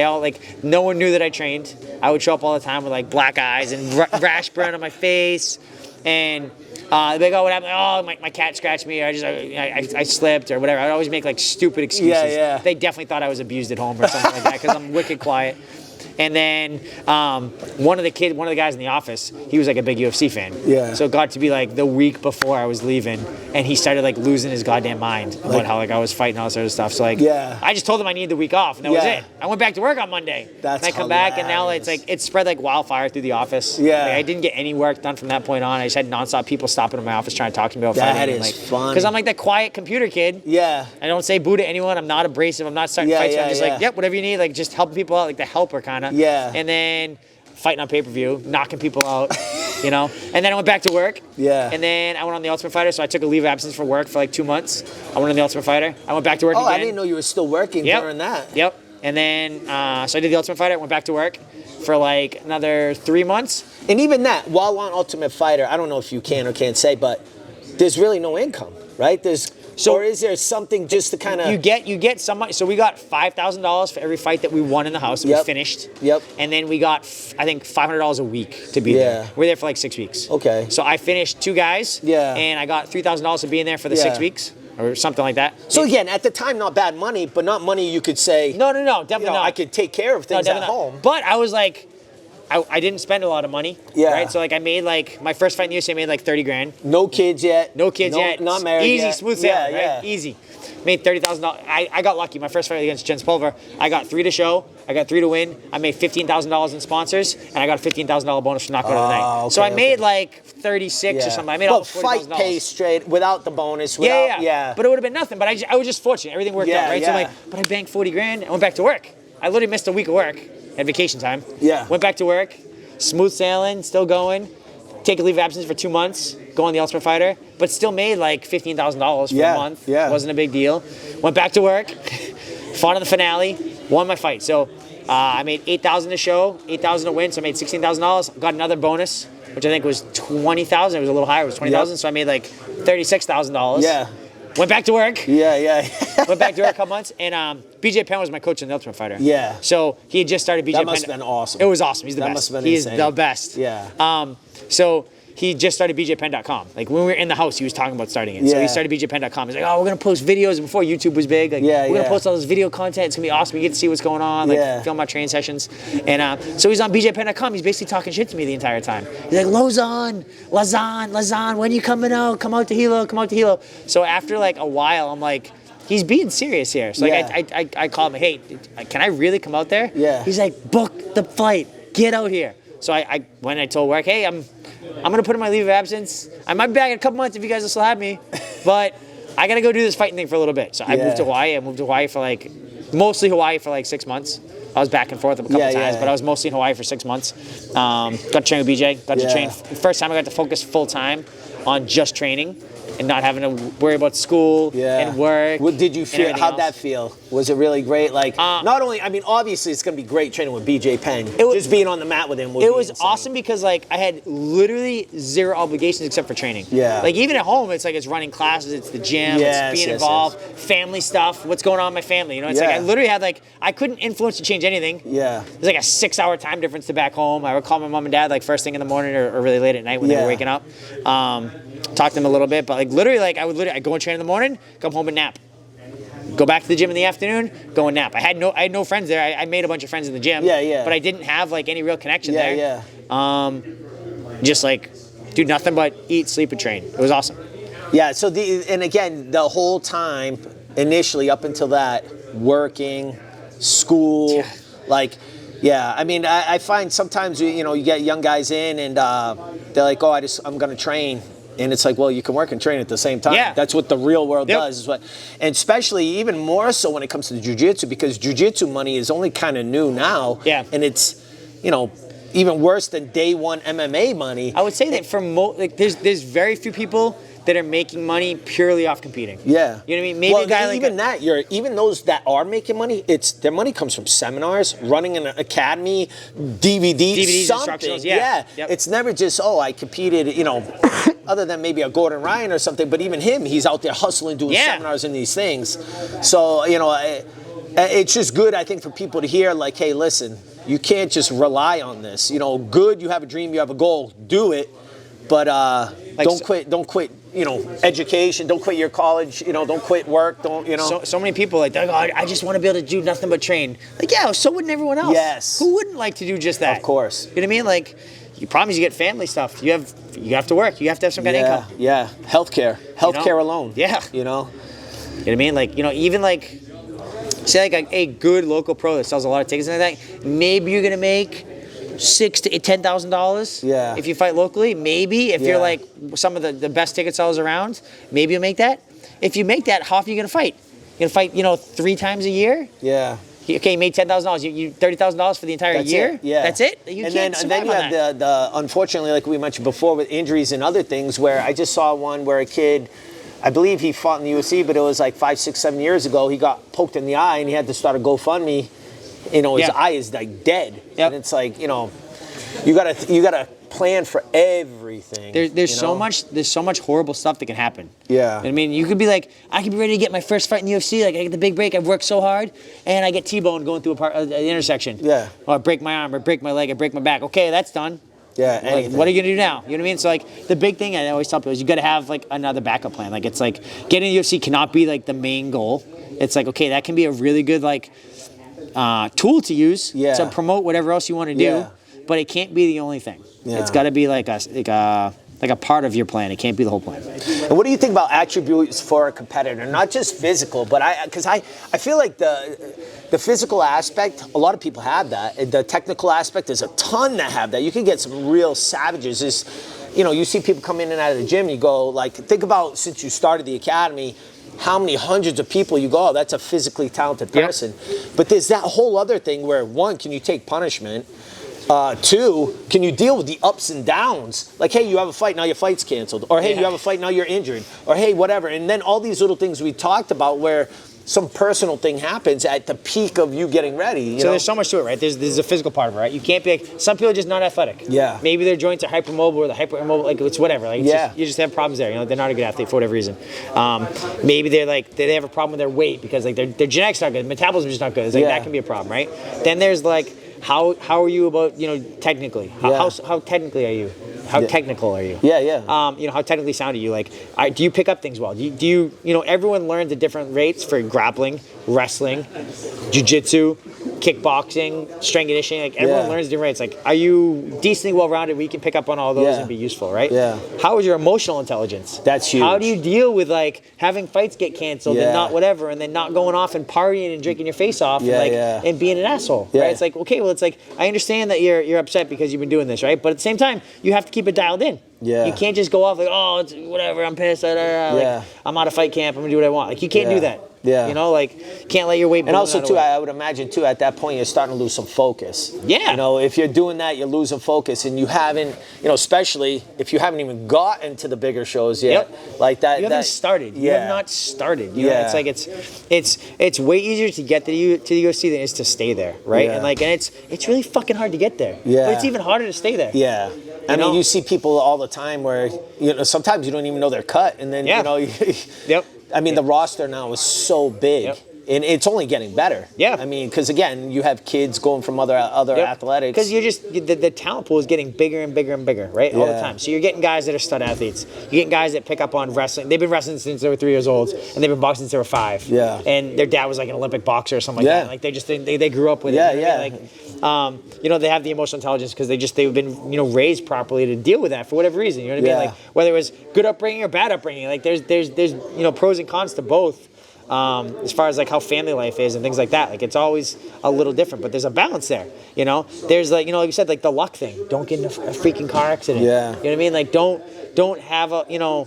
no one knew that I trained. I would show up all the time with like black eyes and rash burn on my face. And they'd be like, oh, what happened? Oh, my cat scratched me. Or I slipped or whatever. I'd always make like stupid excuses. Yeah. They definitely thought I was abused at home or something like that because I'm wicked quiet. And then one of the guys in the office, he was like a big UFC fan. Yeah. So it got to be like the week before I was leaving, and he started like losing his goddamn mind about how like I was fighting all this sort of stuff. So like, I just told him I needed the week off, and that was it. I went back to work on Monday. That's and I come back, and now it's like it spread like wildfire through the office. Yeah. Like, I didn't get any work done from that point on. I just had nonstop people stopping in my office trying to talk to me about fighting. That and, is like, fun. Because I'm like that quiet computer kid. Yeah. I don't say boo to anyone. I'm not abrasive. I'm not starting fights. I'm just like, yep, whatever you need. Like just helping people out, like the helper kind of. Yeah. And then fighting on pay-per-view, knocking people out, you know. And then I went back to work. Yeah. And then I went on the Ultimate Fighter, so I took a leave of absence for work for like 2 months. I went on the Ultimate Fighter. I went back to work again. I didn't know you were still working during that. Yep. And then, so I did the Ultimate Fighter, went back to work for like another 3 months. And even that, while on Ultimate Fighter, I don't know if you can or can't say, but there's really no income, right? Or is there something just to kind of... You get some money. So we got $5,000 for every fight that we won in the house that we finished. Yep. And then we got, I think, $500 a week to be there. We're there for like 6 weeks. Okay. So I finished 2 guys. Yeah. And I got $3,000 for being there for the 6 weeks. Or something like that. So again, at the time, not bad money, but not money you could say... No, definitely not. I could take care of things at home. But I was like... I didn't spend a lot of money, right? So like I made like, my first fight in the UFC, I made like 30 grand. No kids yet. Not married Easy, yet. Smooth sailing, right? Easy. Made $30,000. I got lucky. My first fight against Jens Pulver, I got 3 to show. I got 3 to win. I made $15,000 in sponsors, and I got a $15,000 bonus for knockout of the night. Okay, so I made like 36 or something. I made almost $40,000. Fight pay straight without the bonus. Without, But it would have been nothing. But I was just fortunate. Everything worked out, right? So I'm like, but I banked 40 grand. I went back to work. I literally missed a week of work at vacation time. Yeah. Went back to work. Smooth sailing, still going. Take a leave of absence for 2 months. Go on the Ultimate Fighter, but still made like $15,000 for a month. Yeah. Wasn't a big deal. Went back to work. Fought in the finale. Won my fight. So I made $8,000 a show, $8,000 a win. So I made $16,000. Got another bonus, which I think was $20,000. It was a little higher. It was $20,000. So I made like $36,000. Yeah. Went back to work. Yeah. Went back to work a couple months, and BJ Penn was my coach in the Ultimate Fighter. Yeah. So he had just started BJ Penn. That must have been awesome. It was awesome. He's the best. That must have been He's insane. the best. Yeah. So he just started BJPenn.com. Like when we were in the house, he was talking about starting it. So he started BJPenn.com. He's like, oh, we're gonna post videos before YouTube was big. Like, we're gonna post all this video content. It's gonna be awesome. You get to see what's going on. Like film our training sessions. And so he's on BJPenn.com. He's basically talking shit to me the entire time. He's like, Lauzon, when you coming out? Come out to Hilo. So after like a while, I'm like, he's being serious here. So like I called him, hey, can I really come out there? Yeah. He's like, book the flight. Get out here. So I went and I told work, hey, I'm gonna put in my leave of absence. I might be back in a couple months if you guys will still have me, but I gotta go do this fighting thing for a little bit. So I moved to Hawaii. I moved to Hawaii for like, mostly Hawaii for like 6 months. I was back and forth a couple times, but I was mostly in Hawaii for 6 months. Got to train with BJ. Got to train. First time I got to focus full time on just training and not having to worry about school and work. What did you feel? How'd that feel? Was it really great? Like, not only, I mean, obviously it's going to be great training with BJ Penn. Just being on the mat with him would be was insane. awesome because, like, I had literally zero obligations except for training. Yeah. Like, even at home, it's like it's running classes, it's the gym, it's being involved, family stuff, what's going on in my family. You know, it's like I literally had, like, I couldn't influence to change anything. Yeah. There's like a 6-hour time difference to back home. I would call my mom and dad, like, first thing in the morning or really late at night when they were waking up. Talk to them a little bit, but like literally, like I'd go and train in the morning, come home and nap. Go back to the gym in the afternoon, go and nap. I had no friends there. I made a bunch of friends in the gym. But I didn't have like any real connection there. Just like do nothing but eat, sleep, and train. It was awesome. Yeah. So and again, the whole time initially up until that, working, school, like. Yeah, I mean, I find sometimes, you know, you get young guys in and they're like, oh, I'm going to train. And it's like, well, you can work and train at the same time. Yeah. That's what the real world does. And especially even more so when it comes to jiu-jitsu, because jiu-jitsu money is only kind of new now. Yeah. And it's, you know, even worse than day one MMA money. I would say that for there's very few people that are making money purely off competing. Yeah. You know what I mean? Maybe a guy like even those that are making money, their money comes from seminars, running an academy, DVDs, something. Instructionals, yeah. Yep. It's never just, oh, I competed, you know, other than maybe a Gordon Ryan or something, but even him, he's out there hustling, doing seminars and these things. So, you know, it's just good, I think, for people to hear, like, hey, listen, you can't just rely on this. You know, good, you have a dream, you have a goal, do it, but don't quit, you know, education, don't quit your college, you know, don't quit work, don't, you know. So many people like, oh, I just want to be able to do nothing but train. Like, yeah, so wouldn't everyone else. Yes. Who wouldn't like to do just that? Of course. You know what I mean? Like, you promise you get family stuff. You have to work. You have to have some kind of income. Yeah, healthcare alone. Yeah. You know? You know what I mean? Like, you know, even like, say like a good local pro that sells a lot of tickets and everything, maybe you're going to make $6,000 to $10,000 if you fight locally. Maybe if you're like some of the best ticket sellers around, maybe you'll make that. If you make that, how often are you gonna fight? You're gonna fight, you know, 3 times a year? Yeah. Okay, you made $10,000. You $30,000 for the entire year. It, yeah, that's it. You and can't then you have the unfortunately, like we mentioned before, with injuries and other things. Where I just saw one where a kid, I believe he fought in the UFC, but it was like 5, 6, 7 years ago. He got poked in the eye and he had to start a GoFundMe. You know, his eye is like dead, and it's like, you know, you gotta plan for everything. There's so much horrible stuff that can happen. Yeah. I mean, you could be like, I could be ready to get my first fight in the UFC. Like, I get the big break. I've worked so hard, and I get T-boned going through an intersection. Yeah. Or I break my arm, or break my leg, or break my back. Okay, that's done. Yeah. Like, what are you gonna do now? You know what I mean? So like, the big thing I always tell people is you got to have like another backup plan. Like, it's like getting the UFC cannot be like the main goal. It's like, okay, that can be a really good like tool to use to promote whatever else you want to do, but it can't be the only thing. Yeah. It's got to be like a part of your plan. It can't be the whole plan. And what do you think about attributes for a competitor? Not just physical, but because I feel like the physical aspect, a lot of people have that. The technical aspect, there's a ton that have that. You can get some real savages. You know, you see people come in and out of the gym, you go, like, think about since you started the academy, how many hundreds of people you go, oh, that's a physically talented person. Yep. But there's that whole other thing where, one, can you take punishment? Two, can you deal with the ups and downs? Like, hey, you have a fight, now your fight's canceled. Or, hey, you have a fight, now you're injured. Or, hey, whatever. And then all these little things we talked about where some personal thing happens at the peak of you getting ready. You know? There's so much to it, right? There's a physical part of it, right? You can't be like, some people are just not athletic. Yeah. Maybe their joints are hypermobile or the hyperimobile, like it's whatever. Like, it's just, you just have problems there. You know, they're not a good athlete for whatever reason. Maybe they're like, they have a problem with their weight because like their genetics not good, metabolism is just not good. It's like that can be a problem, right? Then there's like, how are you about, you know, technically? How technically are you? How technical are you? Yeah, yeah. You know, how technically sound are you? Like, do you pick up things well? Do you know, everyone learns at different rates for grappling, wrestling, jiu-jitsu, kickboxing, strength and conditioning. Like, everyone learns different rates. Like, are you decently well-rounded where you can pick up on all those and be useful, right? Yeah. How is your emotional intelligence? That's huge. How do you deal with, like, having fights get canceled and not whatever, and then not going off and partying and drinking your face off and being an asshole, right? It's like, okay, well, it's like, I understand that you're upset because you've been doing this, right? But at the same time, you have to keep it dialed in. Yeah. You can't just go off like, oh, it's whatever, I'm pissed. Like, I'm out of fight camp, I'm gonna do what I want. Like, you can't do that. Yeah. You know, like, can't let your weight. And also, too, I would imagine, too, at that point, you're starting to lose some focus. Yeah. You know, if you're doing that, you're losing focus, and you haven't, you know, especially if you haven't even gotten to the bigger shows yet. Like that. You haven't started. You have not started. You know, it's like, it's way easier to get to the UFC than it is to stay there, right? Yeah. And like, and it's really fucking hard to get there. Yeah. But it's even harder to stay there. Yeah. I mean, you see people all the time where, you know, sometimes you don't even know they're cut, and then, you know, I mean, the roster now is so big, and it's only getting better. Yeah. I mean, because, again, you have kids going from other athletics. Because you're just, the talent pool is getting bigger and bigger and bigger, right? All the time. So you're getting guys that are stud athletes. You're getting guys that pick up on wrestling. They've been wrestling since they were 3 years old, and they've been boxing since they were 5. Yeah. And their dad was like an Olympic boxer or something like that. Like, they grew up with it. You know what I mean? Like, you know, they have the emotional intelligence because they've been, you know, raised properly to deal with that for whatever reason. You know what I mean? Like, whether it was good upbringing or bad upbringing, like there's you know, pros and cons to both. As far as like how family life is and things like that, like it's always a little different, but there's a balance there. You know, there's like, you know, like you said, like the luck thing. Don't get in a freaking car accident. Yeah. You know what I mean? Like don't have a, you know,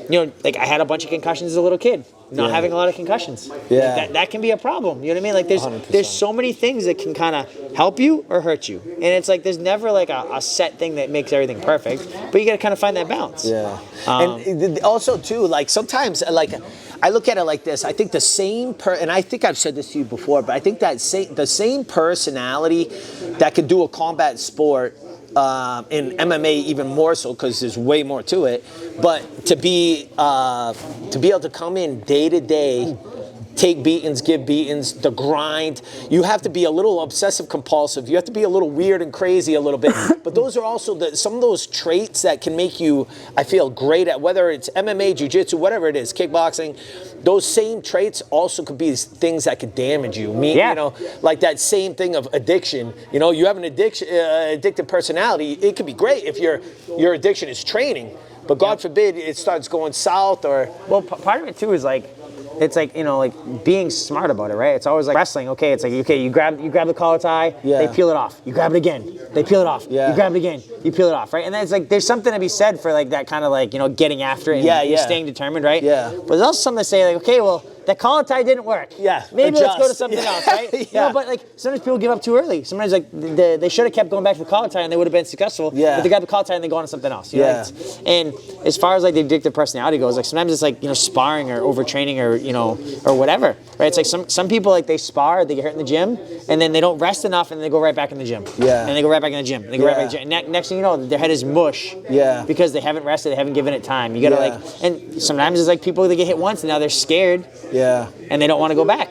like I had a bunch of concussions as a little kid. Not having a lot of concussions. Yeah. Like that can be a problem. You know what I mean? Like there's so many things that can kind of help you or hurt you. And it's like there's never like a set thing that makes everything perfect, but you got to kind of find that balance. Yeah. And also too, like sometimes like I look at it like this. I think the same and I think I've said this to you before, but I think that the same personality that could do a combat sport in MMA even more so because there's way more to it. But to be able to come in day to day, take beatings, give beatings, the grind. You have to be a little obsessive compulsive. You have to be a little weird and crazy a little bit. But those are also some of those traits that can make you, I feel, great at whether it's MMA, jiu-jitsu, whatever it is, kickboxing. Those same traits also could be things that could damage you. You know, like that same thing of addiction. You know, you have an addictive personality. It could be great if your addiction is training. But God forbid it starts going south or... Well, part of it too is like, it's like, you know, like being smart about it, right? It's always like wrestling. Okay, it's like, okay, you grab the collar tie, they peel it off. You grab it again, they peel it off. You grab it again, you peel it off, right? And then it's like, there's something to be said for like that kind of like, you know, getting after it and you're staying determined, right? Yeah. But there's also something to say like, okay, well, that collar tie didn't work. Yeah, Maybe let's go to adjust. something Yeah. else, right? Yeah. You know, but like sometimes people give up too early. Sometimes like they should have kept going back to the collar tie and they would have been successful. Yeah. But they got the collar tie and they go on to something else. You know? Yeah. And as far as like the addictive personality goes, like sometimes it's like, you know, sparring or overtraining or, you know, or whatever, right? It's like some people like they spar, they get hurt in the gym, and then they don't rest enough and they go right back in the gym. Yeah. And they go right back in the gym. And they go right back in the gym. And next thing you know, their head is mush. Yeah. Because they haven't rested, they haven't given it time. You gotta Yeah. like, and sometimes it's like people that get hit once and now they're scared. Yeah. And they don't want to go back.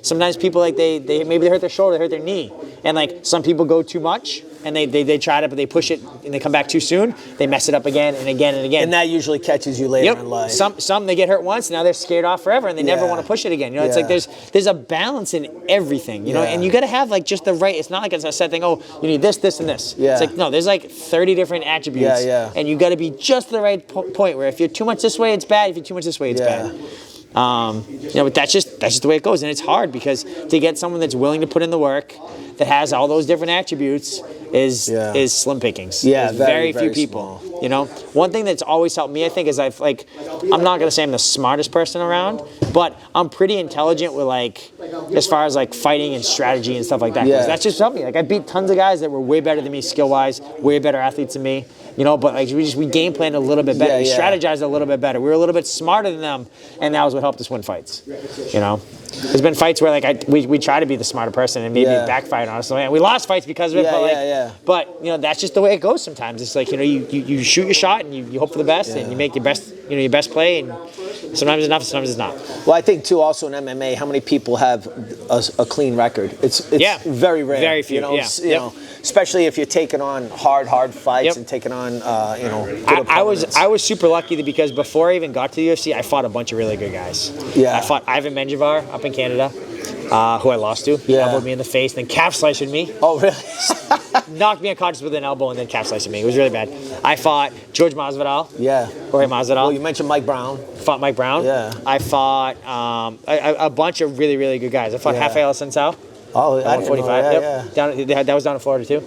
Sometimes people like they maybe they hurt their shoulder, they hurt their knee, and like some people go too much and they try it but they push it and they come back too soon. They mess it up again and again and again. And that usually catches you later in life. Some they get hurt once, now they're scared off forever and they never Yeah. want to push it again. You know, it's like Yeah. there's a balance in everything. You know, Yeah. and you got to have like just the right. It's not like it's a set thing. Oh, you need this, this, and this. Yeah. It's like no, there's like 30 different attributes. Yeah. And you got to be just the right point where if you're too much this way, it's bad. If you're too much this way, it's bad. You know, but that's just the way it goes, and it's hard because to get someone that's willing to put in the work, that has all those different attributes, is slim pickings. Yeah, There's very, few very people. small. You know, one thing that's always helped me, I think, is I'm not gonna say I'm the smartest person around, but I'm pretty intelligent with like, as far as like fighting and strategy and stuff like that. 'Cause Yeah. that's just helped me. Like I beat tons of guys that were way better than me skill wise, way better athletes than me. You know, but like we game planned a little bit better. Yeah, We yeah. strategized a little bit better. We were a little bit smarter than them, and that was what helped us win fights. You know, there's been fights where like we try to be the smarter person and maybe it backfired on us. And we lost fights because of it. But you know, that's just the way it goes sometimes. It's like, you know, you shoot your shot and you hope for the best and you make your best play, and sometimes it's enough, sometimes it's not. Well, I think too also in MMA, how many people have a clean record? It's very rare. Very few. You know, you know, especially if you're taking on hard fights and taking on you know. Good opponents. I was super lucky because before I even got to the UFC, I fought a bunch of really good guys. Yeah. I fought Ivan Menjivar up in Canada, who I lost to. He elbowed me in the face, then calf sliced me. Oh really? Knocked me unconscious with an elbow and then calf sliced me. It was really bad. I fought George Masvidal. Yeah. Jorge Masvidal. Well, you mentioned Mike Brown. Fought Mike Brown. Yeah. I fought a bunch of really, really good guys. I fought Rafael Assunção. Oh, I didn't know 145. that, Yep. That was down in Florida too.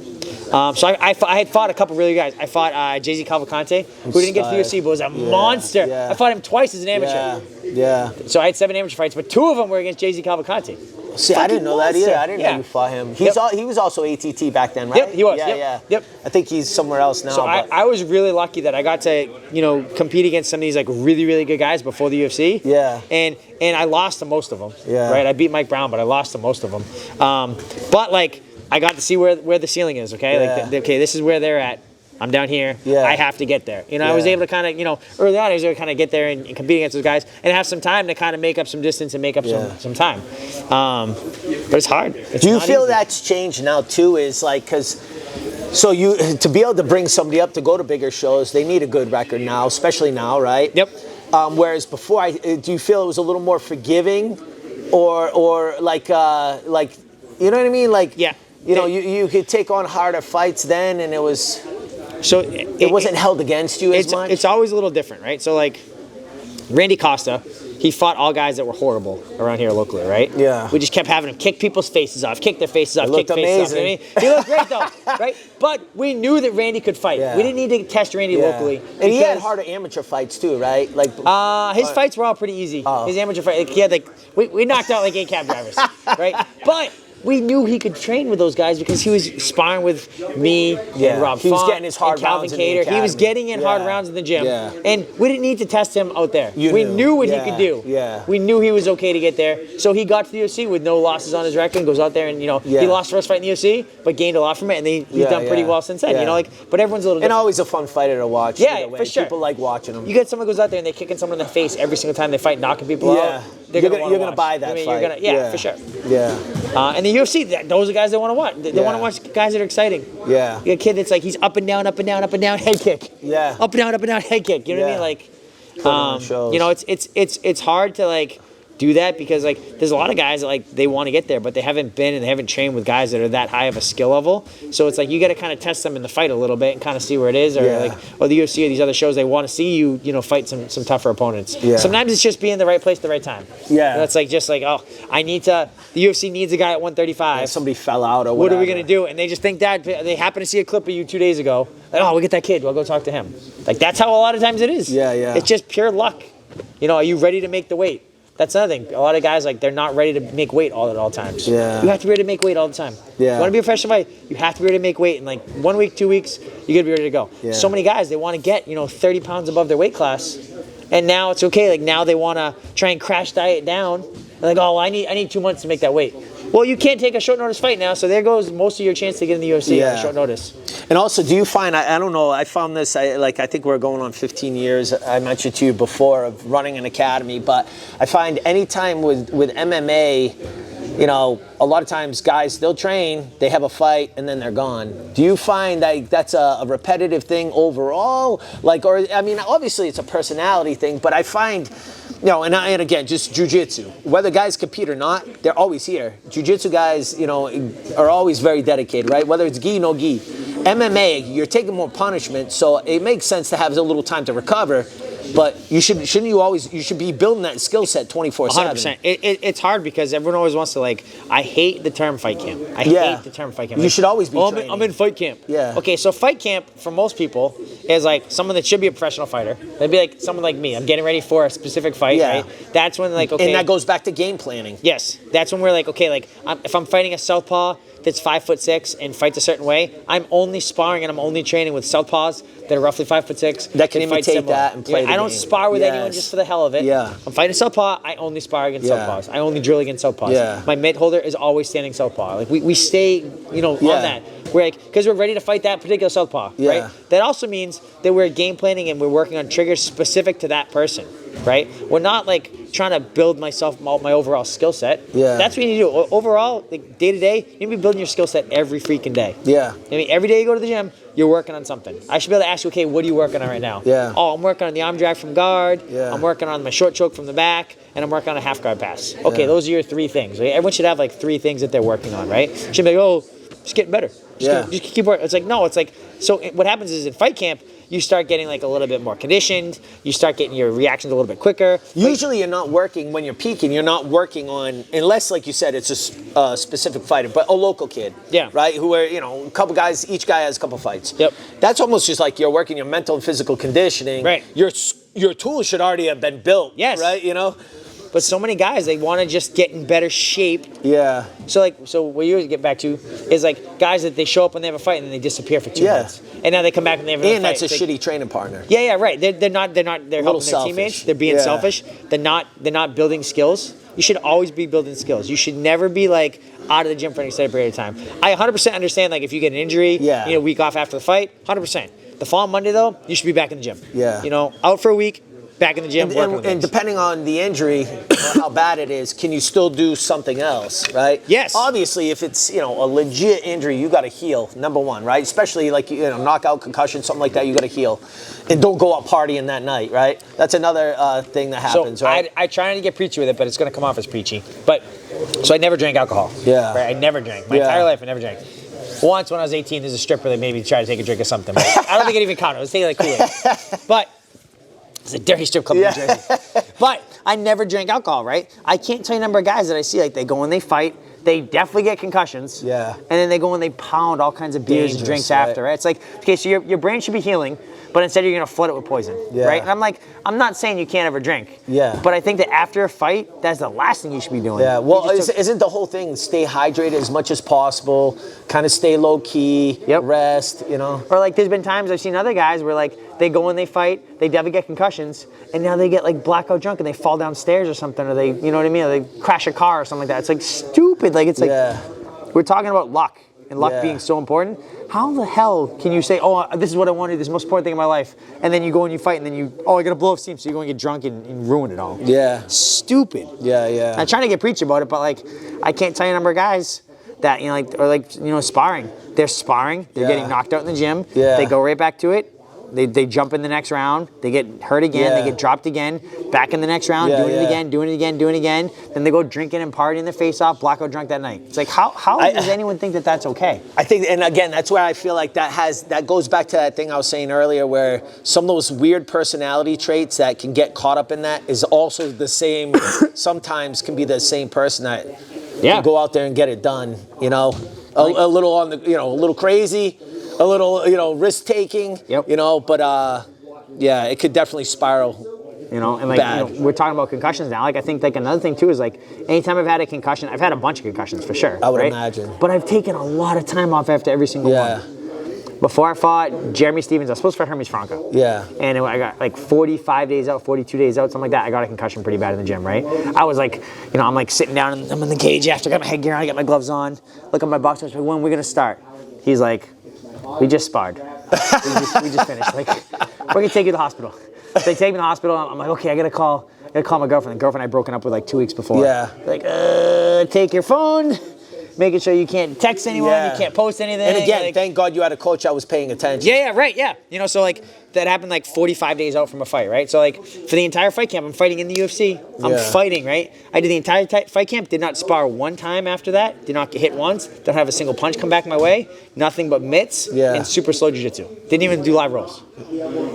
So I had fought a couple really good guys. I fought JZ Cavalcante, who didn't get to the UFC, but was a monster. Yeah. I fought him twice as an amateur. Yeah. So I had 7 amateur fights, but 2 of them were against JZ Cavalcante. See, I didn't know that either. I didn't know Yeah. you fought him. He was also ATT back then, right? Yep, he was. Yeah. Yep. I think he's somewhere else now. So I was really lucky that I got to, you know, compete against some of these like really, really good guys before the UFC. Yeah. And I lost to most of them. Yeah. Right. I beat Mike Brown, but I lost to most of them. But like I got to see where the ceiling is. Okay. Yeah. Like okay, this is where they're at. I'm down here. Yeah. I have to get there. You know, I was able to kind of, you know, early on I was able to kind of get there and compete against those guys and have some time to kind of make up some distance and make up some time. But it's hard. It's Do you not feel easy. that's changed now too? Is like so you to be able to bring somebody up to go to bigger shows, they need a good record now, especially now, right? Yep. Whereas before, do you feel it was a little more forgiving, or like you know what I mean? Like you know, you could take on harder fights then, and it was. So it wasn't held against you as much? It's always a little different, right? So like Randy Costa, he fought all guys that were horrible around here locally, right? Yeah. We just kept having him kick people's faces off, kick their faces off, It kick their faces amazing. off. He looked great though, right? But we knew that Randy could fight. Yeah. We didn't need to test Randy locally. And he had because- harder amateur fights too, right? Like his fights were all pretty easy. Oh. His amateur fight, like, he had like we knocked out like 8 cab drivers, right? But we knew he could train with those guys because he was sparring with me and Rob He was Font getting his hard and Calvin rounds in the Kattar. He was academy. getting in hard rounds in the gym. Yeah. And we didn't need to test him out there. You we knew. knew what Yeah. he could do. Yeah. We knew he was okay to get there. So he got to the UFC with no losses on his record and goes out there and, you know, he lost the first fight in the UFC, but gained a lot from it, and he's done pretty well since then. Yeah. You know, like, but everyone's a little And different. always a fun fighter to watch. Yeah, either way. for sure. People like watching him. You get someone who goes out there and they're kicking someone in the face every single time they fight, knocking people out. They're You're gonna gonna buy that fight. Yeah, for sure. Yeah. And the UFC, those are guys they want to watch. They want to watch guys that are exciting. Yeah. You got a kid that's like he's up and down, up and down, up and down, head kick. Yeah. Up and down, head kick. You know what I mean? Like, you know, it's hard to like do that because like there's a lot of guys that like they want to get there, but they haven't been and they haven't trained with guys that are that high of a skill level. So it's like you got to kind of test them in the fight a little bit and kind of see where it is, or like or the UFC or these other shows they want to see you fight some tougher opponents. Yeah. Sometimes it's just being in the right place at the right time. Yeah. That's like just like the UFC needs a guy at 135. Yeah, somebody fell out or What whatever. are we gonna do? And they just think that they happen to see a clip of you 2 days ago. Like, oh, we get that kid. We'll go talk to him. Like that's how a lot of times it is. Yeah. It's just pure luck. You know, are you ready to make the weight? That's another thing. A lot of guys, like, they're not ready to make weight all times. Yeah. You have to be ready to make weight all the time. Yeah. You want to be a professional fighter, you have to be ready to make weight in like 1 week, 2 weeks, you got to be ready to go. Yeah. So many guys, they want to get, 30 pounds above their weight class, and now it's okay. Like, now they want to try and crash diet down. They're like, oh, well, I need 2 months to make that weight. Well, you can't take a short notice fight now, so there goes most of your chance to get in the UFC on short notice. And also, do you find, I don't know, I found this, I think we're going on 15 years, I mentioned to you before, of running an academy, but I find anytime with MMA, a lot of times guys, they'll train, they have a fight, and then they're gone. Do you find like that's a repetitive thing overall? Like, or, I mean, obviously it's a personality thing, but I find, and again, just jiu-jitsu. Whether guys compete or not, they're always here. Jiu-jitsu guys, are always very dedicated, right? Whether it's gi, no gi. MMA, you're taking more punishment, so it makes sense to have a little time to recover. But you should be building that skill set 24/7. 100%. It's hard because everyone always wants to, like, I hate the term fight camp. I hate the term fight camp. You should always be training. I'm in fight camp. Yeah. Okay, so fight camp for most people is like someone that should be a professional fighter. They'd be like someone like me. I'm getting ready for a specific fight, right? That's when, like, okay. And that goes back to game planning. Yes. That's when we're like, okay, like, if I'm fighting a southpaw that's 5'6" and fights a certain way, I'm only sparring and I'm only training with southpaws that are roughly 5'6" that can imitate that and play. I don't spar with anyone just for the hell of it. Yeah. I'm fighting southpaw. I only spar against southpaws. I only drill against southpaws. Yeah. My mid holder is always standing southpaw. Like, we stay, on that. We're like, because we're ready to fight that particular southpaw, right? That also means that we're game planning and we're working on triggers specific to that person, right? We're not like trying to build my overall skill set. Yeah. That's what you need to do. Overall, like, day to day, you need to be building your skill set every freaking day. Yeah. I mean, every day you go to the gym, you're working on something. I should be able to ask you, okay, what are you working on right now? Yeah. Oh, I'm working on the arm drag from guard. Yeah. I'm working on my short choke from the back, and I'm working on a half guard pass. Okay, those are your 3 things. Right? Everyone should have like 3 things that they're working on, right? Should be like, oh, just getting better. Just keep working. It's like, no, it's like, so what happens is in fight camp, you start getting like a little bit more conditioned. You start getting your reactions a little bit quicker. Usually you're not working when you're peaking. You're not working on, unless, like you said, it's a specific fighter, but a local kid. Yeah. Right? Who are, a couple guys, each guy has a couple fights. Yep. That's almost just like you're working your mental and physical conditioning. Right. Your tools should already have been built. Yes. Right? But so many guys, they want to just get in better shape. Yeah. So what you get back to is like guys that they show up when they have a fight and then they disappear for 2 months, and now they come back and they have another fight. And that's a shitty training partner. Yeah, right. They're helping their teammates. They're being selfish. They're not building skills. You should always be building skills. You should never be like out of the gym for an extended period of time. I 100% understand, like, if you get an injury, a week off after the fight, 100%. The following Monday though, you should be back in the gym. Yeah. Out for a week. Back in the gym, and depending on the injury or how bad it is, can you still do something else, right? Yes. Obviously, if it's a legit injury, you got to heal. Number one, right? Especially like knockout, concussion, something like that, you got to heal, and don't go out partying that night, right? That's another thing that happens, right? I try not to get preachy with it, but it's going to come off as preachy. So I never drank alcohol. Yeah. Right? I never drank my entire life. I never drank. Once when I was 18, there's a stripper that made me try to take a drink of something. But I don't think it even counted. I was taking like Kool-Aid, but. It's a dirty strip club in New Jersey. But I never drank alcohol, right? I can't tell you the number of guys that I see, like, they go and they fight, they definitely get concussions. Yeah. And then they go and they pound all kinds of beers and drinks after, right? It's like, okay, so your brain should be healing, but instead you're gonna flood it with poison, right? And I'm like, I'm not saying you can't ever drink. Yeah. But I think that after a fight, that's the last thing you should be doing. Yeah, well, isn't the whole thing stay hydrated as much as possible, kind of stay low key, rest, Or like there's been times I've seen other guys where like they go and they fight, they definitely get concussions, and now they get like blackout drunk and they fall downstairs or something, or they, you know what I mean, or they crash a car or something like that. It's like stupid. Like, it's like, we're talking about luck and luck being so important. How the hell can you say, oh, this is what I wanted, this is the most important thing in my life, and then you go and you fight, and then I gotta blow off steam, so you go and get drunk and ruin it all. Yeah. Stupid. Yeah. I'm trying to get preachy about it, but like, I can't tell you a number of guys that, sparring. They're sparring, they're getting knocked out in the gym, they go right back to it, they jump in the next round, they get hurt again, they get dropped again, back in the next round, doing it again, then they go drinking and partying their face off, blackout drunk that night. It's like, how does anyone think that that's okay? I think, and again, that's where I feel like that goes back to that thing I was saying earlier, where some of those weird personality traits that can get caught up in that is also the same, sometimes can be the same person that can go out there and get it done, a little on the, a little crazy, a little, risk taking, but it could definitely spiral You know, and like we're talking about concussions now. Like I think like another thing too is like anytime I've had a concussion, I've had a bunch of concussions for sure. I would imagine. But I've taken a lot of time off after every single one. Before I fought Jeremy Stevens, I was supposed to fight Hermes Franco. Yeah. And I got like 45 days out, 42 days out, something like that. I got a concussion pretty bad in the gym, right? I was like, you know, I'm like sitting down and I'm in the cage after I got my headgear on, I got my gloves on, look at my boxer, like, when are we gonna start? He's like, we just sparred. we just finished. Like, we're gonna take you to the hospital. So they take me to the hospital. I'm like, okay, I gotta call my girlfriend. The girlfriend I'd broken up with like 2 weeks before. Yeah. Like, take your phone. Making sure you can't text anyone, you can't post anything. And again, like, thank God you had a coach that was paying attention. Yeah, right, yeah. You know, so like that happened like 45 days out from a fight, right? So like for the entire fight camp, I'm fighting in the UFC. I'm fighting, right? I did the entire fight camp, did not spar one time after that, did not get hit once, don't have a single punch come back my way, nothing but mitts and super slow jiu-jitsu. Didn't even do live rolls.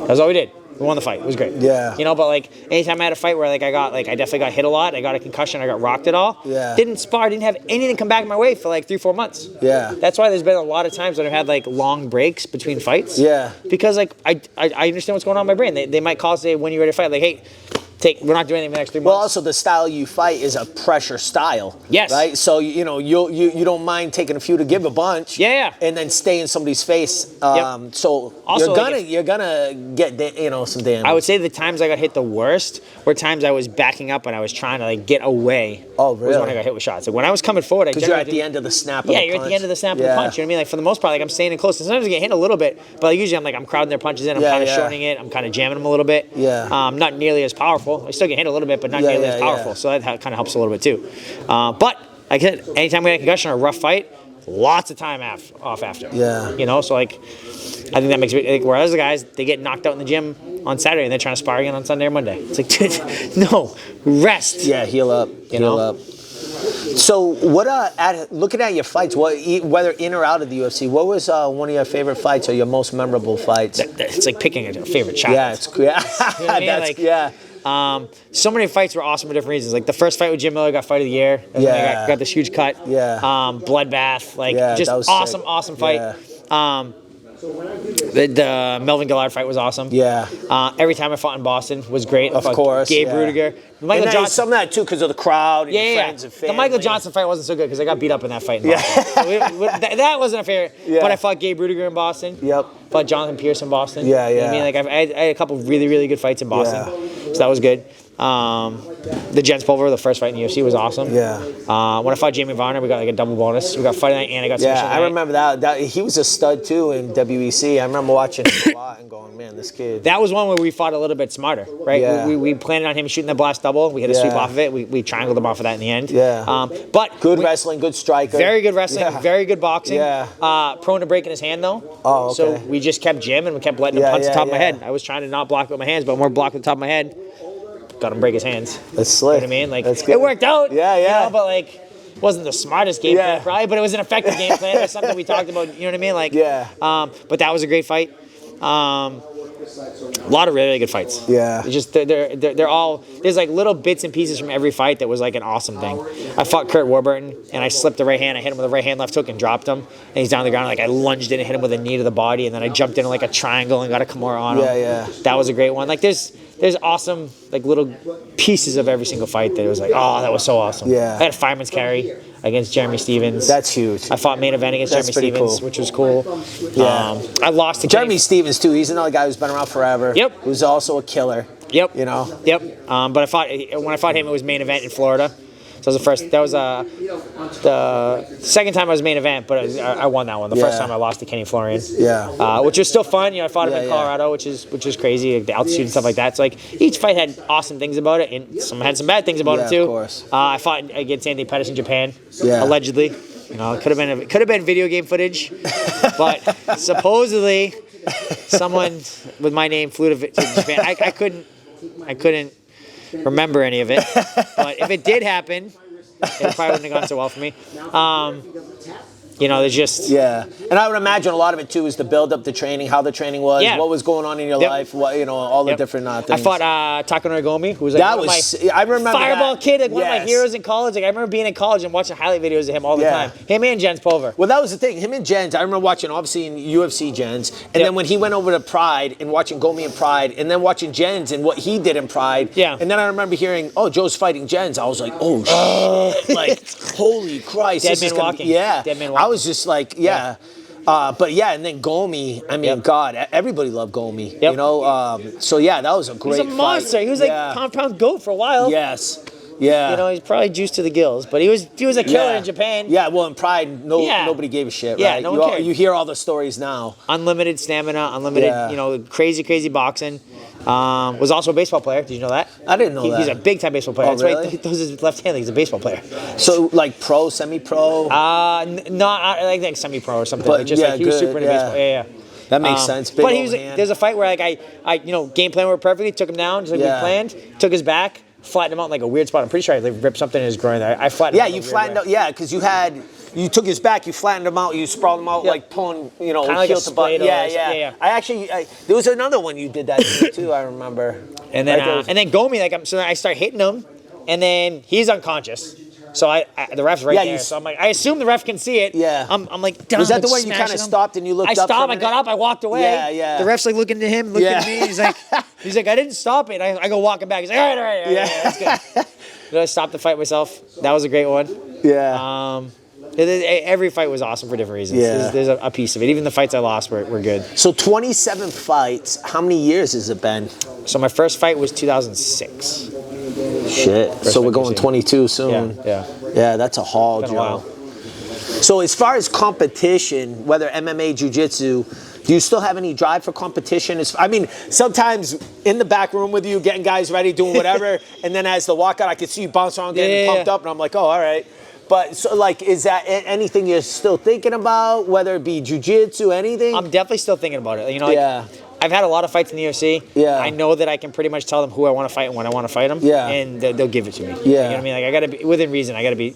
That's all we did. We won the fight. It was great. Yeah. You know, but like anytime I had a fight where like I definitely got hit a lot. I got a concussion. I got rocked at all. Yeah. Didn't spar. Didn't have anything come back my way for like 3-4 months. Yeah. That's why there's been a lot of times when I've had like long breaks between fights. Yeah. Because like I understand what's going on in my brain. They might call say when you're ready to fight, like, hey, we're not doing anything for the next 3 months. Well, also the style you fight is a pressure style. Yes. Right. So you know you don't mind taking a few to give a bunch. Yeah. And then stay in somebody's face. So also, you're gonna get some damage. I would say the times I got hit the worst were times I was backing up and I was trying to like get away. Oh, really? Was when I got hit with shots. Like when I was coming forward, because you're at the end of the snap. Yeah, you're at the end of the snap of the punch. You know what I mean? Like for the most part, like I'm staying in close. Sometimes I get hit a little bit, but usually I'm crowding their punches in. I'm kind of shortening it. I'm kind of jamming them a little bit. Yeah. Not nearly as powerful. I still get hit a little bit, but not nearly as powerful. So that kind of helps a little bit too. But like I said, anytime we had a concussion or a rough fight, lots of time off after. Yeah. You know, so like I think that makes me like, whereas the guys they get knocked out in the gym on Saturday and they're trying to spar again on Sunday or Monday. It's like, dude, no, rest. Yeah, heal up. Heal up. So what? Looking at your fights, whether in or out of the UFC, what was one of your favorite fights or your most memorable fights? It's like picking a favorite child. Yeah, it's You know what I mean? So many fights were awesome for different reasons. Like the first fight with Jim Miller got fight of the year. And then I got this huge cut. Yeah. Bloodbath. Like just awesome fight. Yeah. The Melvin Gillard fight was awesome. Yeah. Every time I fought in Boston was great. Of course. Gabe Rudiger. Michael Johnson. Some of that too because of the crowd and friends and family. The Michael Johnson fight wasn't so good because I got beat up in that fight in Boston. So that wasn't a favorite. Yeah. But I fought Gabe Rudiger in Boston. Yep. Fought Jonathan Pierce in Boston. Yeah, yeah. You know what I mean? Like I had a couple really, really good fights in Boston. Yeah. So that was good. The Jens Pulver, the first fight in the UFC, was awesome. Yeah. When I fought Jamie Varner, we got like a double bonus. We got fight night and I got submission night. I remember that. He was a stud too in WEC. I remember watching him a lot and going, man, this kid. That was one where we fought a little bit smarter, right? Yeah. We planned on him shooting the blast double. We had a sweep off of it. We triangled him off of that in the end. Yeah. But good wrestling, good striker. Very good wrestling, very good boxing. Yeah. Prone to breaking his hand though. Oh, okay. So we just kept jamming. We kept letting him punch the top of my head. I was trying to not block with my hands, but more block with the top of my head. Got him break his hands. That's slick. You know what I mean? Like That's good. It worked out. Yeah. You know, but like it wasn't the smartest game plan probably, but it was an effective game plan. It was something we talked about. You know what I mean? Like but that was a great fight. A lot of really, really good fights. Yeah. It's just they're all there's like little bits and pieces from every fight that was like an awesome thing. I fought Kurt Warburton and I slipped the right hand. I hit him with a right hand left hook and dropped him. And he's down on the ground. Like I lunged in and hit him with a knee to the body, and then I jumped in like a triangle and got a Kimura on him. Yeah. That was a great one. Like there's awesome like little pieces of every single fight that it was like, oh, that was so awesome. Yeah. I had a fireman's carry against Jeremy Stevens. That's huge. I fought main event against Jeremy Stevens, which was cool. Yeah. I lost to Jeremy Stevens too. He's another guy who's been around forever. Yep. Who's also a killer. Yep. You know. Yep. But when I fought him, it was main event in Florida. So that was the second time I was main event, but I won that one. The first time I lost to Kenny Florian. Yeah. Which was still fun. You know, I fought him in Colorado, which is crazy, like the altitude and stuff like that. So like each fight had awesome things about it, and some had some bad things about it too. Of course. I fought against Andy Pettis in Japan, Yeah. allegedly. You know, it could have been video game footage, but supposedly someone with my name flew to Japan. I couldn't remember any of it, but if it did happen, it probably wouldn't have gone so well for me. there's just Yeah, and I would imagine a lot of it too is the build up, the training, how the training was, Yeah. what was going on in your life, what all the different I things. fought Taka Norigomi, who was like That one was of my I remember fireball that. kid, like one of my Yes. heroes in college. Like I remember being in college and watching highlight videos of him all the Yeah. time. Him and Jens Pulver. Well, that was the thing. Him and Jens, I remember watching, obviously, in UFC Jens, and then when he went over to Pride and watching Gomi in Pride, and then watching Jens and what he did in Pride. Yeah. And then I remember hearing, oh, Joe's fighting Jens. I was like, oh, shit. Like, holy Christ. Dead this man is gonna walking. Be, yeah. Dead man I walking. was just like, yeah. But yeah, and then Gomi, I mean, God, everybody loved Gomi. Yep. So yeah, that was a great He was a monster. fight. He was like pound goat for a while. Yes. Yeah. He's probably juiced to the gills, but he was a killer in Japan. Yeah, well, in Pride, nobody gave a shit, Yeah, right? no one cared. You hear all the stories now. Unlimited stamina, unlimited, crazy boxing. Was also a baseball player. Did you know that? I didn't know that. He's a big time baseball player. Oh, That's why really? he throws his left hand. He's a baseball player. So like pro, semi-pro? Not like semi-pro or something. But, Like, just yeah, like he was good, super into yeah. baseball. Yeah. That makes sense. Big But he old was. hand. There's a fight where like I game plan worked perfectly. Took him down just like we planned. Took his back. Flattened him out in like a weird spot. I'm pretty sure I ripped something in his groin there. I flattened him out. You flattened out. Yeah, because you took his back, you flattened him out, you sprawled him out like pulling, Kinda like heel a to butt. spade Yeah. There was another one you did that too. I remember. And then Gomi, so then I start hitting him, and then he's unconscious. So the ref's right there. So I'm like, I assume the ref can see it. Yeah. I'm like, Was that the one you kind of stopped and you looked I up? for a stopped. I minute? got up. I walked away. Yeah. The ref's like looking to him, looking at me. He's like, I didn't stop it. I go walking back. He's like, all right, that's good. I stopped the fight myself. That was a great one. Yeah. Every fight was awesome for different reasons. Yeah. There's a piece of it. Even the fights I lost were good. So 27 fights. How many years has it been? So my first fight was 2006. Shit. So we're going 22 soon. Yeah. Yeah, that's a haul, Been a Joe. while. So as far as competition, whether MMA, jiu-jitsu, do you still have any drive for competition? I mean, sometimes in the back room with you, getting guys ready, doing whatever, and then as the walkout, I could see you bounce around, getting pumped up, and I'm like, oh, all right. But so, like, is that anything you're still thinking about, whether it be jiu-jitsu, anything? I'm definitely still thinking about it. I've had a lot of fights in the UFC. Yeah. I know that I can pretty much tell them who I want to fight and when I want to fight them. Yeah. And they'll give it to me. Yeah. You know what I mean? Like I gotta be within reason. I gotta be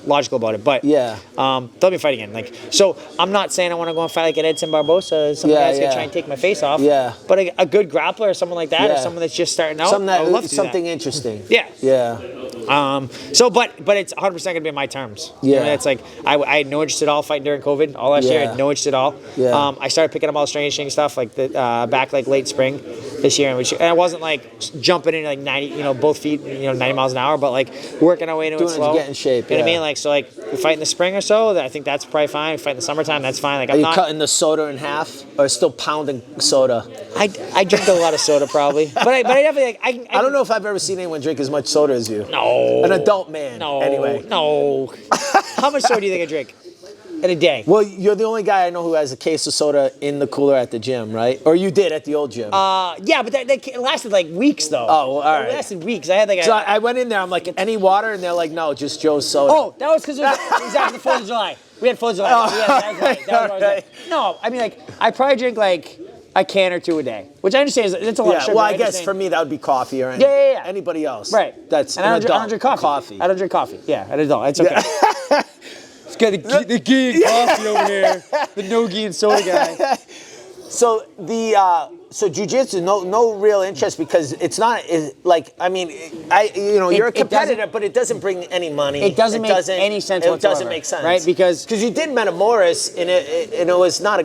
logical about it. But they'll be fighting again. Like so, I'm not saying I want to go and fight like an Edson Barbosa. Some guy's gonna try and take my face off. Yeah. But a good grappler or someone like that, or someone that's just starting out, I would love to do something that. interesting. Yeah. Yeah. But it's 100% gonna be on my terms. Yeah. You know, it's like I had no interest at all fighting during COVID. All last year, I had no interest at all. Yeah. I started picking up all the strength conditioning stuff like back like late spring this year, and I wasn't like jumping in like 90, both feet, 90 miles an hour, but like working our way into it Doing it slow. to get in shape. You know what I mean? Like so, like we fight in the spring or so. I think that's probably fine. We fight in the summertime. That's fine. Like Are you cutting the soda in half, or still pounding soda? I drink a lot of soda probably, but I definitely like I don't know if I've ever seen anyone drink as much soda as you. No. An adult man. No. Anyway. No. How much soda do you think I drink in a day? Well, you're the only guy I know who has a case of soda in the cooler at the gym, right? Or you did at the old gym. Yeah, but that lasted like weeks though. Oh, well, all right. It lasted weeks. I had like So I went in there, I'm like, any water? And they're like, no, just Joe's soda. Oh, that was because it was after the 4th of July. We had 4th of July. Yeah, that was right. That was what I was like. No, I mean like I probably drink like a can or two a day, which I understand it's a lot of sugar. Well, I guess for me that would be coffee or anybody else. Right. That's and I don't drink coffee. I don't drink coffee. Yeah, I don't. It's okay. It's got the ghee and coffee over here. The no ghee and soda guy. So so jiu-jitsu, no real interest because it's not you're a competitor, but it doesn't bring any money. It doesn't make any sense whatsoever. It doesn't make sense, right? Because you did Metamoris and it was not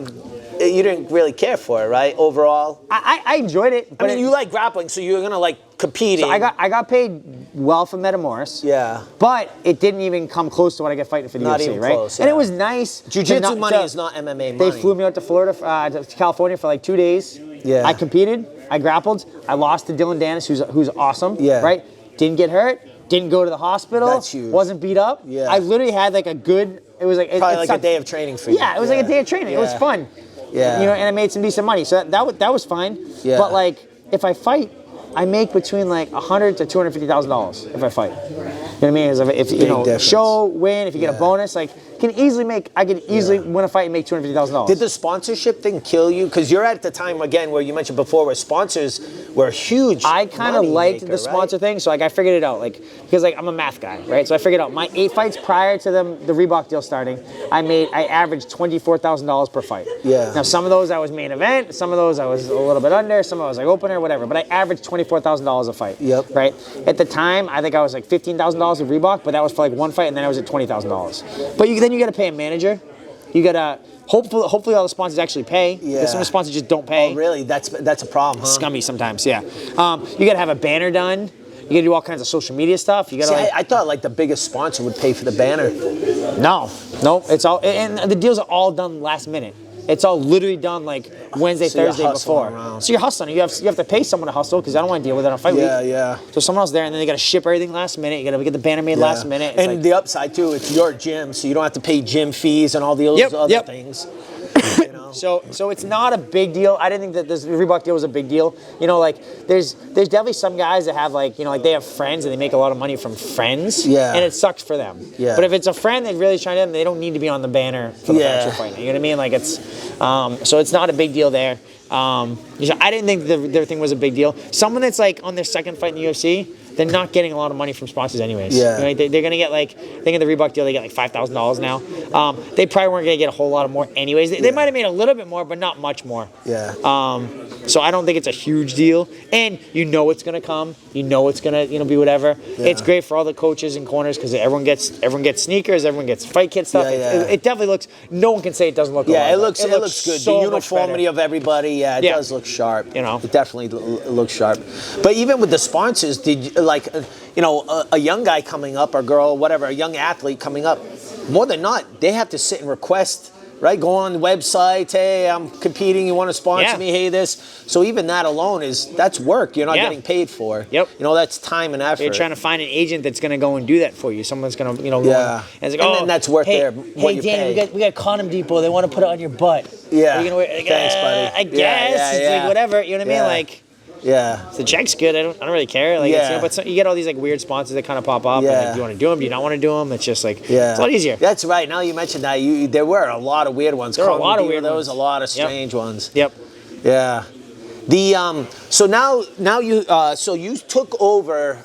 you didn't really care for it, right? Overall, I enjoyed it. But I mean, you like grappling, so you're gonna like competing. So I got paid well from Metamoris. Yeah. But it didn't even come close to what I get fighting for the Not UFC, even right? close, And it was nice. Jiu-jitsu money is not MMA money. They flew me out to Florida, to California for like 2 days. Yeah. I competed. I grappled. I lost to Dylan Dennis, who's awesome. Yeah. Right. Didn't get hurt. Didn't go to the hospital. That's huge. Wasn't beat up. Yeah. I literally had like a good. It was like probably like a day of training for you. Yeah, it was like a day of training. It was fun. Yeah. And I made some decent money, so that was fine. Yeah. But like, if I fight, I make between like $100,000 to $250,000 if I fight. You know what I mean? If difference. show win, if you get a bonus, like can easily win a fight and make $250,000. Did the sponsorship thing kill you? Because you're at the time, again, where you mentioned before, where sponsors were huge. I kind of liked the sponsor thing, so like I figured it out. Like, because like I'm a math guy, right? So I figured out my 8 fights prior to the Reebok deal starting, I averaged $24,000 per fight. Yeah. Now some of those I was main event, some of those I was a little bit under, some of those like opener, whatever. But I averaged $24,000 a fight. Yep. Right. At the time, I think I was like $15,000 with Reebok, but that was for like one fight, and then I was at $20,000. But then you got to pay a manager. You got to hopefully all the sponsors actually pay. Yeah. Because some sponsors just don't pay. Oh, really? That's a problem, huh? Scummy sometimes. Yeah. You got to have a banner done. You gotta do all kinds of social media stuff. You gotta. I thought like the biggest sponsor would pay for the banner. No, it's all, and the deals are all done last minute. It's all literally done like Wednesday, Thursday before. Around. So you're hustling. You have to pay someone to hustle because I don't want to deal with it on fight week. Yeah. So someone else there, and then they got to ship everything last minute. You got to get the banner made last minute. It's and like, the upside too, it's your gym, so you don't have to pay gym fees and all the other things. You know? So it's not a big deal. I didn't think that this Reebok deal was a big deal. You know, like there's definitely some guys that have like, you know, like they have friends and they make a lot of money from friends. Yeah. And it sucks for them. Yeah. But if it's a friend that really trying to, they don't need to be on the banner for the actual fight. You know what I mean? Like it's, so it's not a big deal there. I didn't think their thing was a big deal. Someone that's like on their second fight in the UFC, they're not getting a lot of money from sponsors anyways. Yeah. You know, they're going to get like, I think in the Reebok deal, they get like $5,000 now. They probably weren't going to get a whole lot of more anyways. They might have made a little bit more, but not much more. Yeah. So I don't think it's a huge deal. And you know it's going to come. You know it's going to, be whatever. Yeah. It's great for all the coaches and corners because everyone gets sneakers, everyone gets fight kit stuff. Yeah. It definitely looks, no one can say it doesn't look it looks good. So the uniformity of everybody, it does look sharp. You know. It definitely looks sharp. But even with the sponsors, did you, like, a young guy coming up or girl, whatever, a young athlete coming up, more than not, they have to sit and request, right? Go on the website, hey, I'm competing, you want to sponsor me, hey, this. So even that alone that's work you're not getting paid for. Yep. That's time and effort. You're trying to find an agent that's going to go and do that for you. Someone's going to, go and it's like, then that's worth what you Dan, pay. we got Condom Depot. They want to put it on your butt. Yeah. Are you gonna wear, Thanks, buddy. I guess. It's like whatever. You know what I mean? Like, yeah. The check's good. I don't really care. Like, but you get all these like weird sponsors that kind of pop up. And, like, do you want to do them? Do you not want to do them? It's just like it's a lot easier. That's right. Now you mentioned that, there were a lot of weird ones. There were a lot of weird ones. There was a lot of strange ones. Yep. Yeah. So now you took over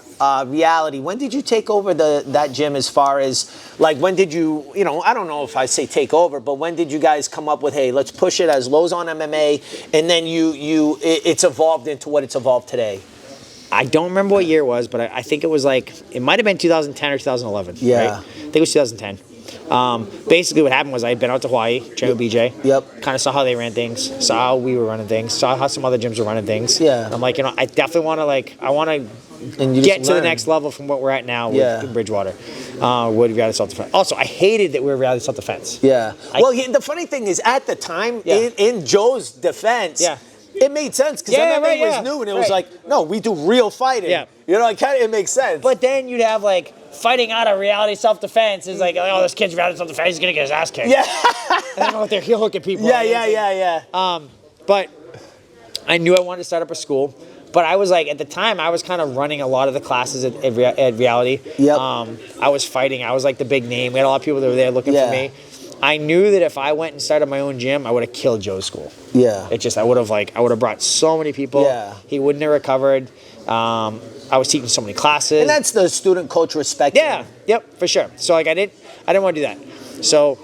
Reality. When did you take over that gym? As far as like, when did you I don't know if I say take over, but when did you guys come up with, hey, let's push it as Lauzon MMA, and then it's evolved into what it's evolved today? I don't remember what year it was, but I think it was like, it might have been 2010 or 2011. Yeah. Right? I think it was 2010. Basically what happened was I had been out to Hawaii, trained with BJ. Yep. Kind of saw how they ran things, saw how we were running things, saw how some other gyms were running things. Yeah. I'm like, I definitely want to get to the next level from what we're at now with Bridgewater. With reality self-defense. Also, I hated that we were reality self-defense. Yeah. The funny thing is, at the time, in Joe's defense, it made sense because MMA was new, and it was like, no, we do real fighting. Yeah. It makes sense. But then you'd have like fighting out of reality self-defense is like, oh, this kid's reality self-defense, he's gonna get his ass kicked. Yeah. And then they're heel hooking people. Yeah. But I knew I wanted to start up a school. But I was like, at the time, I was kind of running a lot of the classes at Reality. Yep. I was fighting. I was like the big name. We had a lot of people that were there looking for me. I knew that if I went and started my own gym, I would have killed Joe's school. Yeah. I would have brought so many people. Yeah. He wouldn't have recovered. I was teaching so many classes. And that's the student coach respect. Yeah. Yep. For sure. So like I didn't want to do that. So.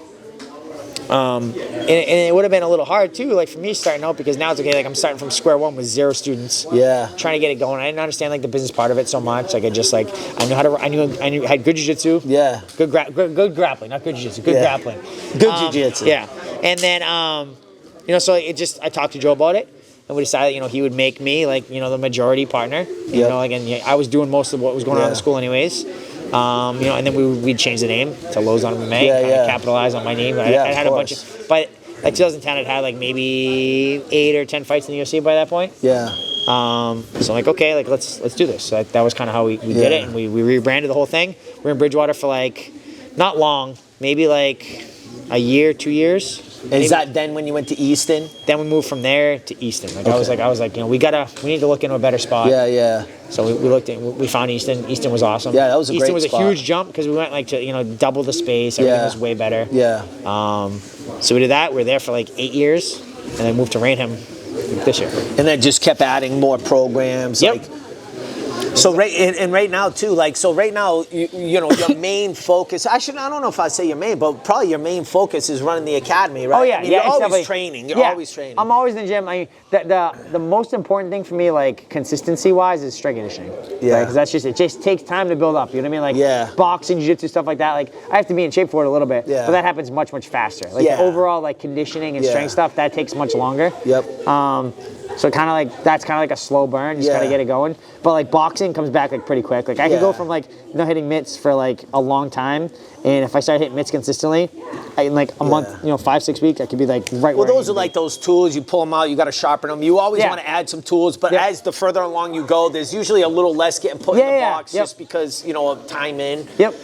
And it would have been a little hard too, like for me starting out, because now it's okay. Like I'm starting from square one with 0 students. Yeah. Trying to get it going. I didn't understand like the business part of it so much. Like I knew how to. I knew had good jiu-jitsu. Yeah. Good grappling, not good jiu-jitsu. Good grappling. Good jiu-jitsu. Yeah. And then so I talked to Joe about it, and we decided he would make me like the majority partner. And I was doing most of what was going on in the school anyways. And then we'd change the name to Lauzon MMA, capitalize on my name. I had a bunch of, but like 2010, I'd had like maybe 8 or 10 fights in the UFC by that point. Yeah. So I'm like, okay, like let's do this. So that was kind of how we did it, and we rebranded the whole thing. We were in Bridgewater for like not long, maybe like a year, 2 years. Is that then when you went to Easton? Then we moved from there to Easton. Like I was like, you know, we need to look into a better spot. Yeah. So we found Easton. Easton was awesome. Yeah, that was a Easton great was spot. a huge jump because we went like to, you know, double the space. Everything was way better. Yeah. So we did that. We were there for like 8 years, and then moved to Rainham this year. And then just kept adding more programs. Yep. Like, so right now too, like, so right now, you know, your main focus, I don't know if I say your main, but probably your main focus is running the academy, right? Oh yeah, I mean, yeah. You're it's always definitely- training. You're yeah, always training. I'm always in the gym. I mean, the most important thing for me, like consistency wise, is strength conditioning. Yeah. Because it just takes time to build up. You know what I mean? Like boxing, jiu-jitsu, stuff like that. Like I have to be in shape for it a little bit. Yeah. But that happens much faster. Like the overall like conditioning and strength stuff that takes much longer. Yep. So kind of like that's kind of like a slow burn. You just gotta get it going. But like boxing comes back like pretty quick. Like I could go from like not hitting mitts for like a long time, and if I start hitting mitts consistently, in like a month, you know, 5-6 weeks, I could be like right. Well, where I those need are to like be. those tools. You pull them out. You got to sharpen them. You always want to add some tools, but as the further along you go, there's usually a little less getting put in the box just because, you know, of time in. Yep.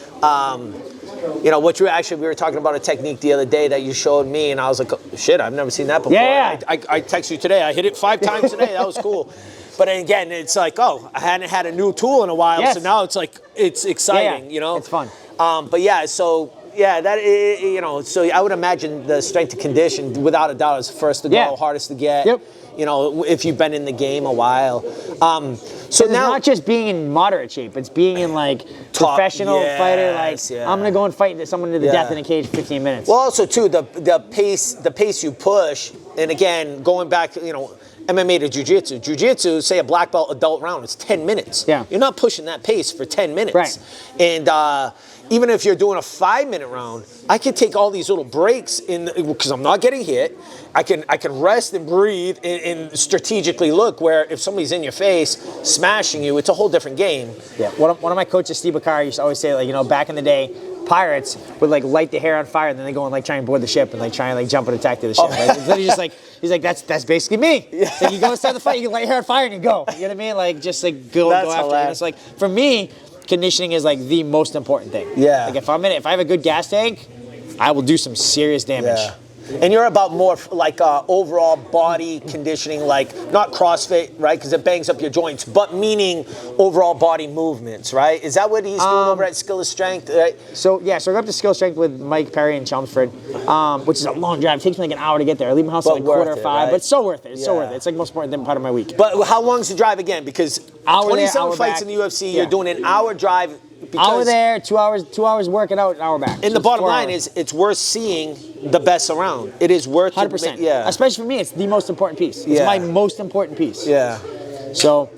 You know, we were talking about a technique the other day that you showed me, and I was like, oh, shit, I've never seen that before. Yeah. I texted you today. I hit it 5 times today. That was cool. But again, it's like, oh, I hadn't had a new tool in a while, so now it's like, it's exciting, you know? It's fun. But yeah, so, yeah, you know, so I would imagine the strength and condition, without a doubt, is first to go, hardest to get. Yep. You know, if you've been in the game a while. So it's now, not just being in moderate shape; it's being in like professional fighter. Like I'm gonna go and fight someone to the death in a cage for 15 minutes. well, also too, the pace you push, and again, going back, you know, MMA to jiu-jitsu. Jiu-jitsu, say a black belt adult round, it's 10 minutes. Yeah. You're not pushing that pace for 10 minutes. Right. And even if you're doing a 5-minute round, I can take all these little breaks because I'm not getting hit. I can rest and breathe and strategically look where if somebody's in your face smashing you, it's a whole different game. Yeah. One of my coaches, Steve Bakari, used to always say, like, you know, back in the day, pirates would like light the hair on fire and then they go and like try and board the ship and like try and like jump and attack to the ship. Right? So he's just like, that's basically me. Like you go and start the fight, you can light your hair on fire and you go. You know what I mean? Like just like go after it. And it's like for me, conditioning is like the most important thing. Yeah. Like if I have a good gas tank, I will do some serious damage. Yeah. And you're about more like overall body conditioning, like not CrossFit, right? Because it bangs up your joints, but meaning overall body movements, right? Is that what he's doing over at Skill of Strength? Right? So I go up to Skill Strength with Mike Perry in Chelmsford, which is a long drive. It takes me like an hour to get there. I leave my house at like worth 4:45, it, right? but it's so worth it. It's so worth it. It's like the most important part of my week. But how long's the drive again? Because Hour there, 27 hour fights back. in the UFC, Yeah. you're doing an hour drive. Hour there, 2 hours working out, an hour back. And So the it's bottom 4 line hours. is, it's worth seeing the best around. It is worth 100%. Yeah. Especially for me, it's the most important piece. It's my most important piece. Yeah. So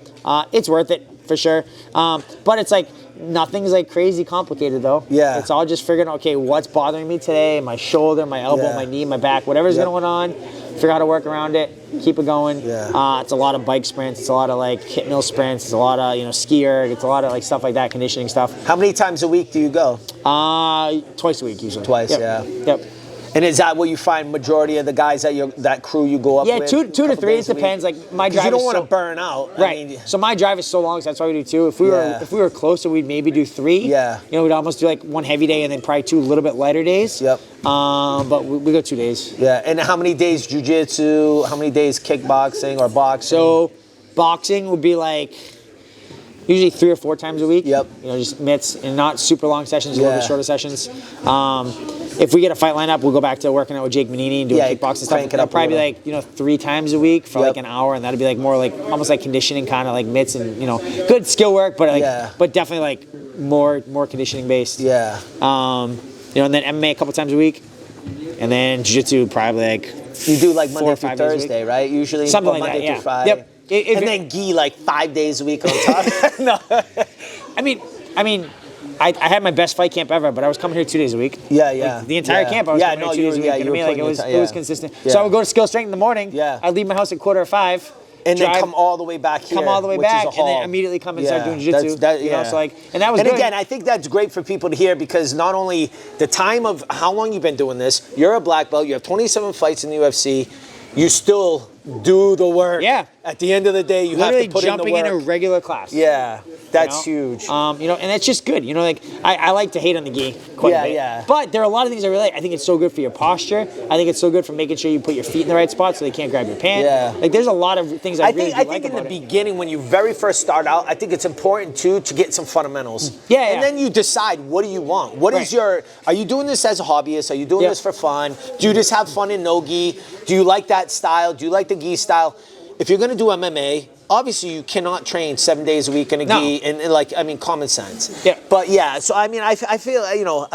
it's worth it for sure. But it's like nothing's like crazy complicated though. Yeah. It's all just figuring out, okay, what's bothering me today? My shoulder, my elbow, my knee, my back, whatever's going on. Figure out how to work around it. Keep it going. Yeah. It's a lot of bike sprints. It's a lot of like hit mill sprints. It's a lot of ski erg. It's a lot of like stuff like that, conditioning stuff. How many times a week do you go? Twice a week usually. Twice, Yep. yeah. Yep. And is that what you find majority of the guys that crew you go up Yeah, with? two to Couple three. It days a week? depends. Like my 'Cause drive. you don't is want to so- burn out. Right. I mean, So my drive is so long, so that's why we do 2. If we were closer, we'd maybe do 3. Yeah. You know, we'd almost do like 1 heavy day and then probably 2 a little bit lighter days. Yep. But we go 2 days. yeah. And how many days jiu-jitsu? How many days kickboxing or boxing? So boxing would be like usually 3 or 4 times a week. Yep. You know, just mitts and not super long sessions, a little bit Yeah. shorter sessions. If we get a fight lineup, we'll go back to working out with Jake Manini and doing kickboxing stuff. crank it That'll up a probably be little. like 3 times a week for like an hour, and that'll be like more like almost like conditioning, kind of like mitts and good skill work, but like but definitely like more conditioning based. Yeah. And then MMA a couple times a week, and then jiu-jitsu probably like You do like 4 Monday or through 5 days a week. Thursday, right? Usually Something or like Monday that, yeah. through Friday. Yep. And then gi like 5 days a week on top. No. I mean, I had my best fight camp ever, but I was coming here 2 days a week. Yeah. Like, the entire camp, I was coming here 2 days a week. You know what I mean? Like it was consistent. Yeah. So I would go to Skill Strength in the morning. Yeah. I'd leave my house at 4:45. And drive, then come all the way back here. come all the way which is back, a and then haul. immediately come and start doing jiu-jitsu. So like, and that was And good. again, I think that's great for people to hear because not only the time of how long you've been doing this, you're a black belt, you have 27 fights in the UFC, you still do the work. Yeah. At the end of the day, you Literally have to put in the work. jumping in a regular class. Yeah, that's you know? huge. You know, and that's just good. You know, like I like to hate on the gi quite a bit. Yeah. But there are a lot of things I really like. I think it's so good for your posture. I think it's so good for making sure you put your feet in the right spot so they can't grab your pant. Yeah. Like there's a lot of things I really think like in about the it. beginning, when you very first start out, I think it's important too to get some fundamentals. Yeah. And then you decide, what do you want? What is your? Are you doing this as a hobbyist? Are you doing this for fun? Do you just have fun in no gi? Do you like that style? Do you like the gi style? If you're going to do MMA, obviously you cannot train 7 days a week in a gi, and like, I mean, common sense. Yeah. But yeah, so I mean, I feel, you know,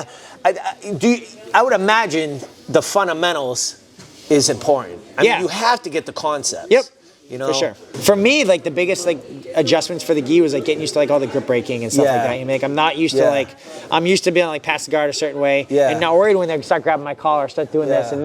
I would imagine the fundamentals is important. I mean, you have to get the concepts. Yep. You know? For sure. For me, like the biggest like adjustments for the gi was like getting used to like all the grip breaking and stuff like that. I mean, like I'm not used to like, I'm used to being like pass the guard a certain way and not worried when they start grabbing my collar, start doing this and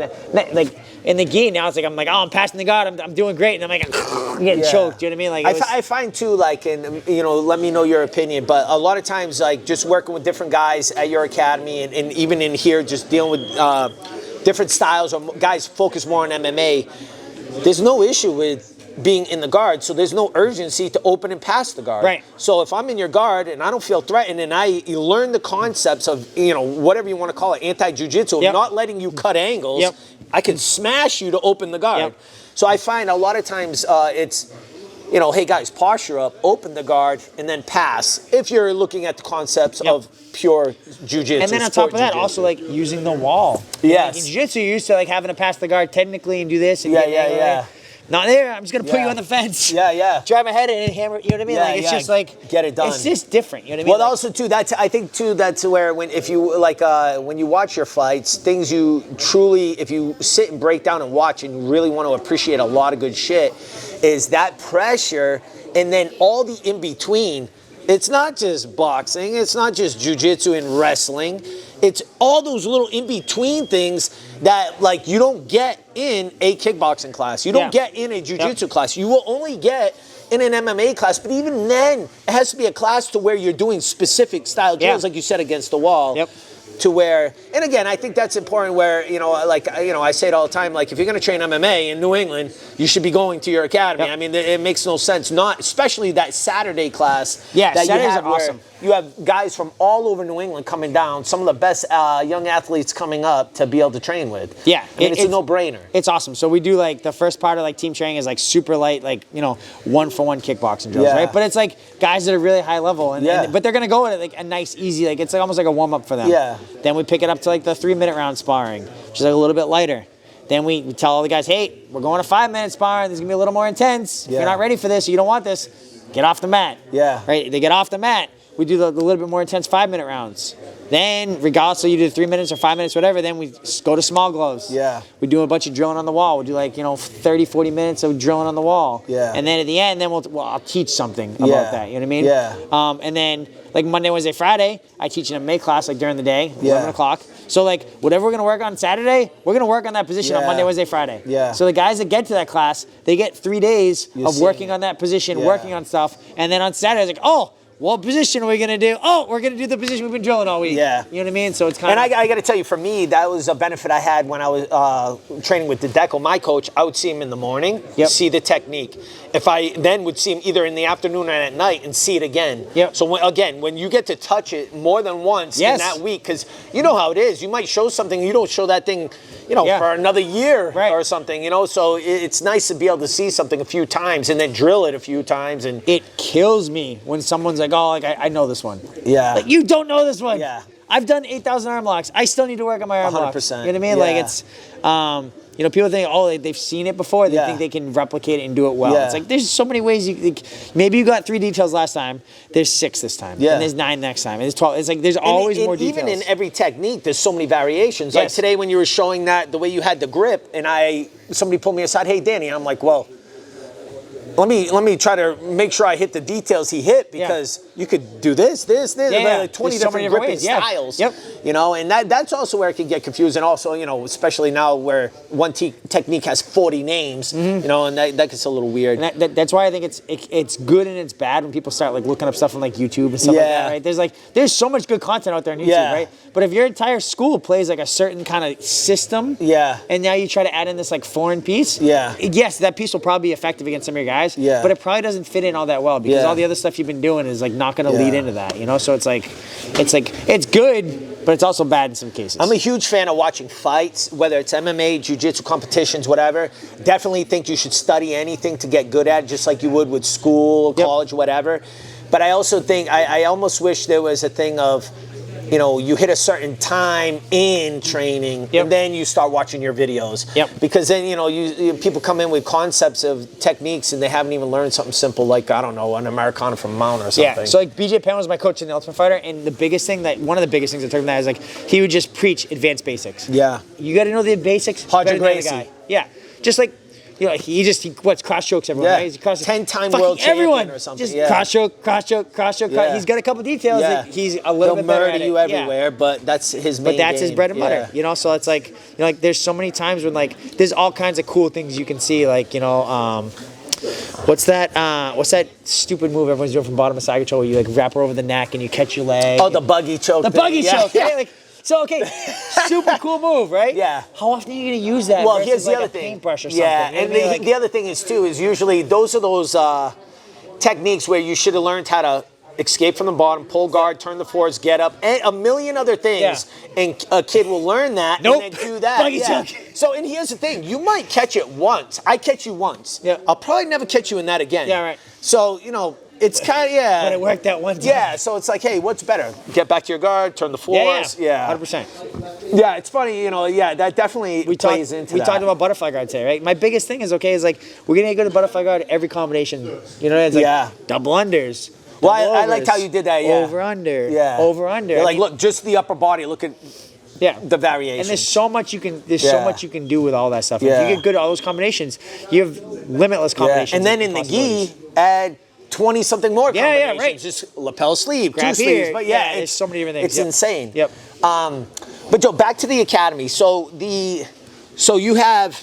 like in the gi now it's like I'm oh, I'm passing the guard, I'm doing great, and I'm like I'm getting choked. You know what I mean? Like I find too, like, and you know, let me know your opinion, but a lot of times like just working with different guys at your academy and even in here, just dealing with different styles or guys focus more on MMA. There's no issue with being in the guard, so there's no urgency to open and pass the guard. Right. So if I'm in your guard and I don't feel threatened and I learn the concepts of, you know, whatever you want to call it, anti-jiu-jitsu, not letting you cut angles, I can smash you to open the guard. So I find a lot of times it's, you know, hey guys, posture up, open the guard, and then pass. If you're looking at the concepts of pure jiu-jitsu. And then on top of that, also like using the wall. Yes. Like in jiu-jitsu, you're used to like having to pass the guard technically and do this. And not there. I'm just gonna put you on the fence. Drive my head in and hammer. You know what I mean? Like it's just like get it done. It's just different. You know what I mean? Well, like, also too, I think too that's where if you like when you watch your fights, things you truly, if you sit and break down and watch and you really want to appreciate a lot of good shit, is that pressure and then all the in between. It's not just boxing. It's not just jiu-jitsu and wrestling. It's all those little in-between things that like you don't get in a kickboxing class. You don't get in a jiu-jitsu class. You will only get in an MMA class. But even then, it has to be a class to where you're doing specific style drills, like you said, against the wall. To where, and again, I think that's important where, you know, like, you know, I say it all the time, like, if you're going to train MMA in New England, you should be going to your academy. I mean, it makes no sense, not, especially that Saturday class. Yeah, that Saturdays you have are awesome. You have guys from all over New England coming down, some of the best young athletes coming up to be able to train with. Yeah. I mean, it's a no-brainer. It's awesome. So we do like, the first part of like team training is like super light, like, you know, 1-for-1 kickboxing drills, right? But it's like guys that are really high level, but they're going to go at it like a nice, easy, like it's like almost like a warm-up for them. Then we pick it up to like the 3-minute round sparring, which is like a little bit lighter. Then we tell all the guys, hey, we're going to 5-minute sparring. This is going to be a little more intense. If you're not ready for this or you don't want this, get off the mat. Right? They get off the mat. We do the little bit more intense 5-minute rounds. Then, regardless of you do 3 minutes or 5 minutes, whatever, then we go to small gloves. We do a bunch of drilling on the wall. We do like, you know, 30, 40 minutes of drilling on the wall. And then at the end, then I'll teach something about that. You know what I mean? And then, like Monday, Wednesday, Friday, I teach an MMA class like during the day, 11 o'clock. So like whatever we're gonna work on Saturday, we're gonna work on that position on Monday, Wednesday, Friday. So the guys that get to that class, they get 3 days of working on that position, working on stuff, and then on Saturday, it's like, oh, what position are we going to do? Oh, we're going to do the position we've been drilling all week. You know what I mean? So it's kind of... And I got to tell you, for me, that was a benefit I had when I was training with Dedeco, my coach. I would see him in the morning, see the technique. If I then would see him either in the afternoon or at night and see it again. So when you get to touch it more than once in that week, because you know how it is. You might show something, you don't show that thing, you know, for another year or something, you know. So it's nice to be able to see something a few times and then drill it a few times. And it kills me when someone's like, oh, like I know this one. Like, you don't know this one. I've done 8,000 arm locks. I still need to work on my arm locks. 100%. You know what I mean? Like it's, you know, people think, oh, they've seen it before. They think they can replicate it and do it well. It's like there's so many ways maybe you got 3 details last time. There's 6 this time. And there's 9 next time. And there's 12. It's like there's always more details. Even in every technique, there's so many variations. Like today when you were showing that the way you had the grip, and somebody pulled me aside, hey Danny, and I'm like, well, let me try to make sure I hit the details he hit, because you could do this, like 20 different gripping styles. Yep. You know, and that's also where it can get confused. And also, you know, especially now where one technique has 40 names, you know, and that gets a little weird. And that's why I think it's good and it's bad when people start like looking up stuff on like YouTube and stuff like that, right? There's so much good content out there on YouTube, right? But if your entire school plays like a certain kind of system, and now you try to add in this like foreign piece, yes, that piece will probably be effective against some of your guys, but it probably doesn't fit in all that well, because all the other stuff you've been doing is like not going to lead into that, you know? So it's good, but it's also bad in some cases. I'm a huge fan of watching fights, whether it's MMA, jiu-jitsu competitions, whatever. Definitely think you should study anything to get good at it, just like you would with school, college, whatever. But I also think, I almost wish there was a thing of, you know, you hit a certain time in training, and then you start watching your videos. Because then, you know, people come in with concepts of techniques and they haven't even learned something simple like, I don't know, an Americana from Mount or something. Yeah, so like BJ Penn was my coach in the Ultimate Fighter, and the biggest thing one of the biggest things I took from that is like, he would just preach advanced basics. Yeah. You got to know the basics. Hodge Gracie. Yeah, just like, you know, he cross chokes everyone, right? He's 10-time world champion or something. Just cross choke. He's got a couple details that he's a little bit better at. He'll murder you everywhere, but that's his main game. His bread and butter, you know? So it's like, you know, like there's so many times when like, there's all kinds of cool things you can see, like, you know, what's that stupid move everyone's doing from bottom of side control where you like wrap her over the neck and you catch your leg? Oh, the buggy choke. The buggy choke, right? Like, so, okay, super cool move, right? Yeah. How often are you going to use that? Well, here's the like other a thing. Paintbrush or something. Yeah, and the other thing is, too, is usually those are those techniques where you should have learned how to escape from the bottom, pull guard, turn the forwards, get up, and a million other things. And a kid will learn that and then do that. Buggy choke. So, and here's the thing. You might catch it once. I catch you once. Yeah. I'll probably never catch you in that again. Yeah, right. So, you know, it's kind of, But it worked that one time. Yeah, so it's like, hey, what's better? Get back to your guard, turn the forwards. Yeah, 100%. Yeah, it's funny, you know, that definitely plays into that. We talked about butterfly guard today, right? My biggest thing is like, we're going to go to butterfly guard every combination. You know, it's like double unders. Well, I liked how you did that, Over, under. Yeah. Over, under. You're like, look, just the upper body, look at the variation. And there's so much you can do with all that stuff. If you get good at all those combinations, you have limitless combinations. And then in the gi, add 20 something more combinations. Yeah, right. Just lapel sleeve, Grab two here. sleeves. But there's so many different things. It's insane. Yep. But Joe, back to the academy. So you have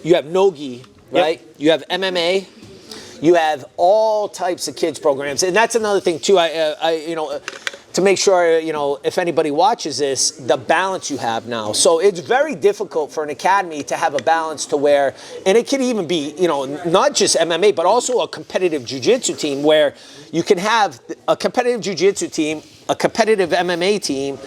no gi, right? Yep. You have MMA. You have all types of kids programs, and that's another thing too. I you know, to make sure, you know, if anybody watches this, the balance you have now. So it's very difficult for an academy to have a balance to where, and it could even be, you know, not just MMA, but also a competitive jiu-jitsu team where you can have a competitive jiu-jitsu team, a competitive MMA team,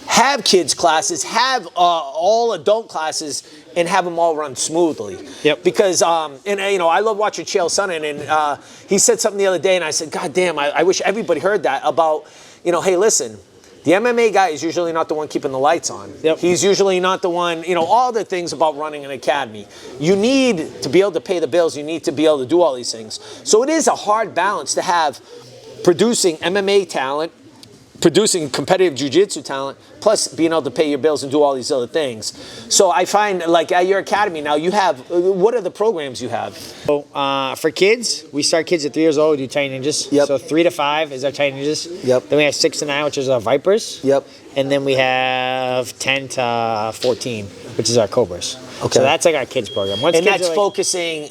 have kids classes, have all adult classes, and have them all run smoothly. Yep. Because, and you know, I love watching Chael Sonnen, and he said something the other day, and I said, God damn, I wish everybody heard that about, you know, hey, listen, the MMA guy is usually not the one keeping the lights on. Yep. He's usually not the one, you know, all the things about running an academy. You need to be able to pay the bills. You need to be able to do all these things. So it is a hard balance to have producing MMA talent, producing competitive jiu-jitsu talent, plus being able to pay your bills and do all these other things. So I find, like, at your academy now, you have, what are the programs you have? So for kids, we start kids at 3 years old, we do Tiny Ninjas. Yep. So 3 to 5 is our Tiny Ninjas. Yep. Then we have 6 to 9, which is our Vipers. Yep. And then we have 10 to 14, which is our Cobras. Okay. So that's like our kids program. Once And kids that's are like, focusing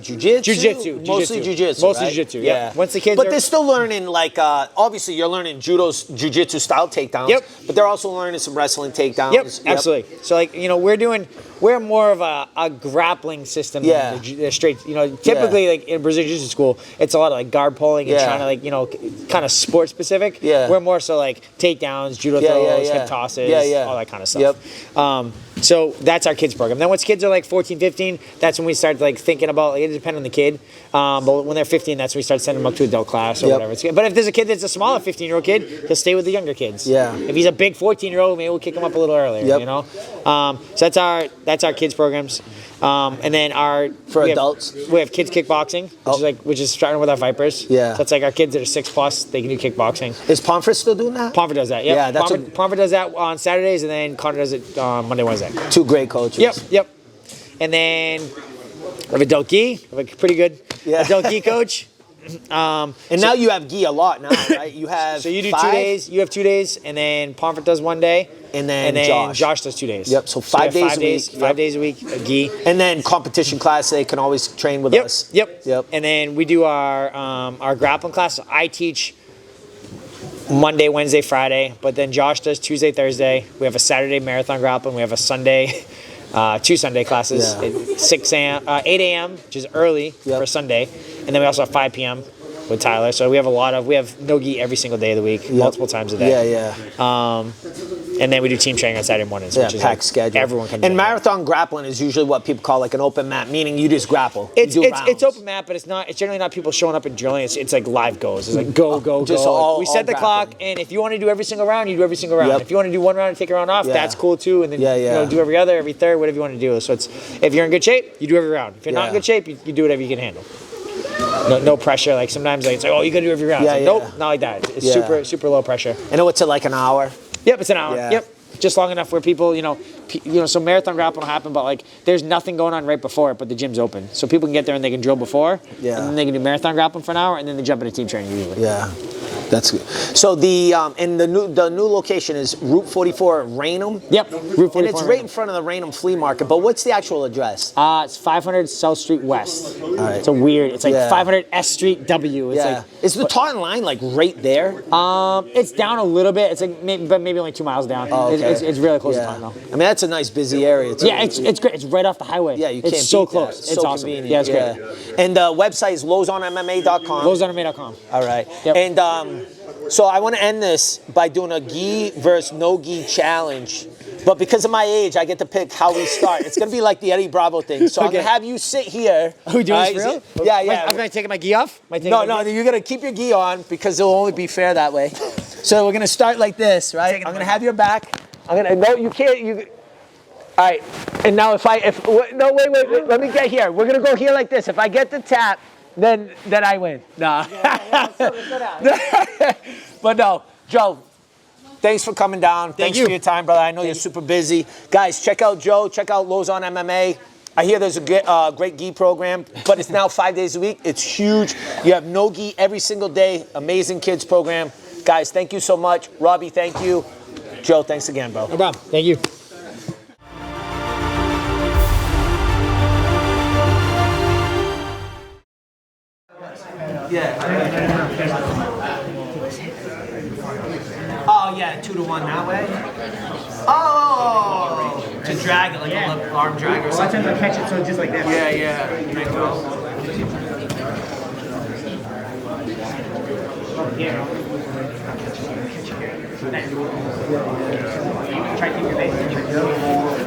jiu-jitsu? Jiu-jitsu. Mostly jiu-jitsu, Mostly right? jiu-jitsu, Yeah. Once the kids But are... they're still learning, like, obviously you're learning judo's jiu-jitsu style takedowns. Yep. But they're also learning some wrestling takedowns. Yep, absolutely. So, like, you know, we're more of a grappling system than the straight, you know, typically, like, in Brazilian Jiu-Jitsu school, it's a lot of, like, guard pulling and trying to, like, you know, kind of sport specific. Yeah. We're more so, like, takedowns, judo throws, hip tosses, all that kind of stuff. Yep. So that's our kids program. Then once kids are like 14, 15, that's when we start like thinking about, like, it depends on the kid. But when they're 15, that's when we start sending them up to adult class or whatever. But if there's a kid that's a smaller 15-year-old kid, he'll stay with the younger kids. Yeah. If he's a big 14-year-old, maybe we'll kick him up a little earlier, you know? So that's our kids programs. And then adults, we have kids kickboxing, which is starting with our Vipers. Yeah. So that's like our kids that are 6+, they can do kickboxing. Is Pomfret still doing that? Pomfret does that, yeah. Yeah, Pomfret does that on Saturdays, and then Connor does it on Monday, Wednesday. Two great coaches. Yep. And then I have adult gi. I have a pretty good Yeah. adult gi coach. And now you have gi a lot now, right? You have So you do 5? 2 days. You have 2 days, and then Pomfret does 1 day, And then Josh does 2 days. Yep, so we 5 have days 5 a days, week. 5 Yep. days a week, gi. And then competition class, they can always train with us. Yep. And then we do our grappling class. I teach Monday, Wednesday, Friday, but then Josh does Tuesday, Thursday. We have a Saturday marathon grappling. We have a Sunday, 2 Sunday classes Yeah. at 6 a.m., 8 a.m., which is early for Sunday, and then we also have 5 p.m. with Tyler. So we have no gi every single day of the week, multiple times a day. Yeah. And then we do team training on Saturday mornings, Yeah, which is packed schedule. everyone comes And in. marathon grappling is usually what people call like an open mat, meaning you just grapple. It's You do rounds. open mat, but it's generally not people showing up and drilling. It's like live goes. It's like go. Just go. all- We set the all clock, grappling. and if you want to do every single round, you do every single round. Yep. If you want to do 1 round and take a round off, Yeah. that's cool too. And then do every other, every third, whatever you want to do. So if you're in good shape, you do every round. If you're not in good shape, you do whatever you can handle. No pressure. Like sometimes it's like, oh, you gotta do every round. Yeah, It's like, nope, not like that. It's super low pressure. And what's it like an hour? Yep, it's an hour. Yeah. Yep. Just long enough where people, so marathon grappling will happen, but like there's nothing going on right before it, but the gym's open. So people can get there and they can drill before, and then they can do marathon grappling for an hour, and then they jump into team training usually. Yeah. That's good. So the new location is Route 44 Raynham. Yep, Route 44. And it's right in front of the Raynham Flea Market. But what's the actual address? It's 500 South Street West. right. It's it's like 500 S Street W. It's like, is the Taunton line like right there? it's down a little bit. It's like maybe only 2 miles down. Oh, okay. It's really close to Taunton though. I mean, that's a nice busy area. It's great. It's right off the highway. Yeah, you can't It's so beat close. that. It's so awesome. convenient. Yeah, it's great. And the website is LauzonMMA.com. LauzonMMA.com. All right. Yep. And so I want to end this by doing a gi versus no gi challenge. But because of my age, I get to pick how we start. It's going to be like the Eddie Bravo thing. So I'm going to have you sit here. Are we doing this for real? Yeah. I'm going to take my gi off? No, you're going to keep your gi on because it'll only be fair that way. So we're going to start like this, right? I'm going to have your back. No, you can't. All right. And now wait, let me get here. We're going to go here like this. If I get the tap, then I win. Nah. But no, Joe, thanks for coming down. Thanks for your time, brother. I know you're super busy. Guys, check out Joe. Check out Lauzon MMA. I hear there's a great gi program, but it's now 5 days a week. It's huge. You have no gi every single day. Amazing kids program. Guys, thank you so much. Robbie, thank you. Joe, thanks again, bro. No problem. Thank you. Oh, yeah, 2-to-1 that way. Oh, to drag it like an arm drag or something. Sometimes I catch it so just like this. Yeah. There you go. Try to keep your face.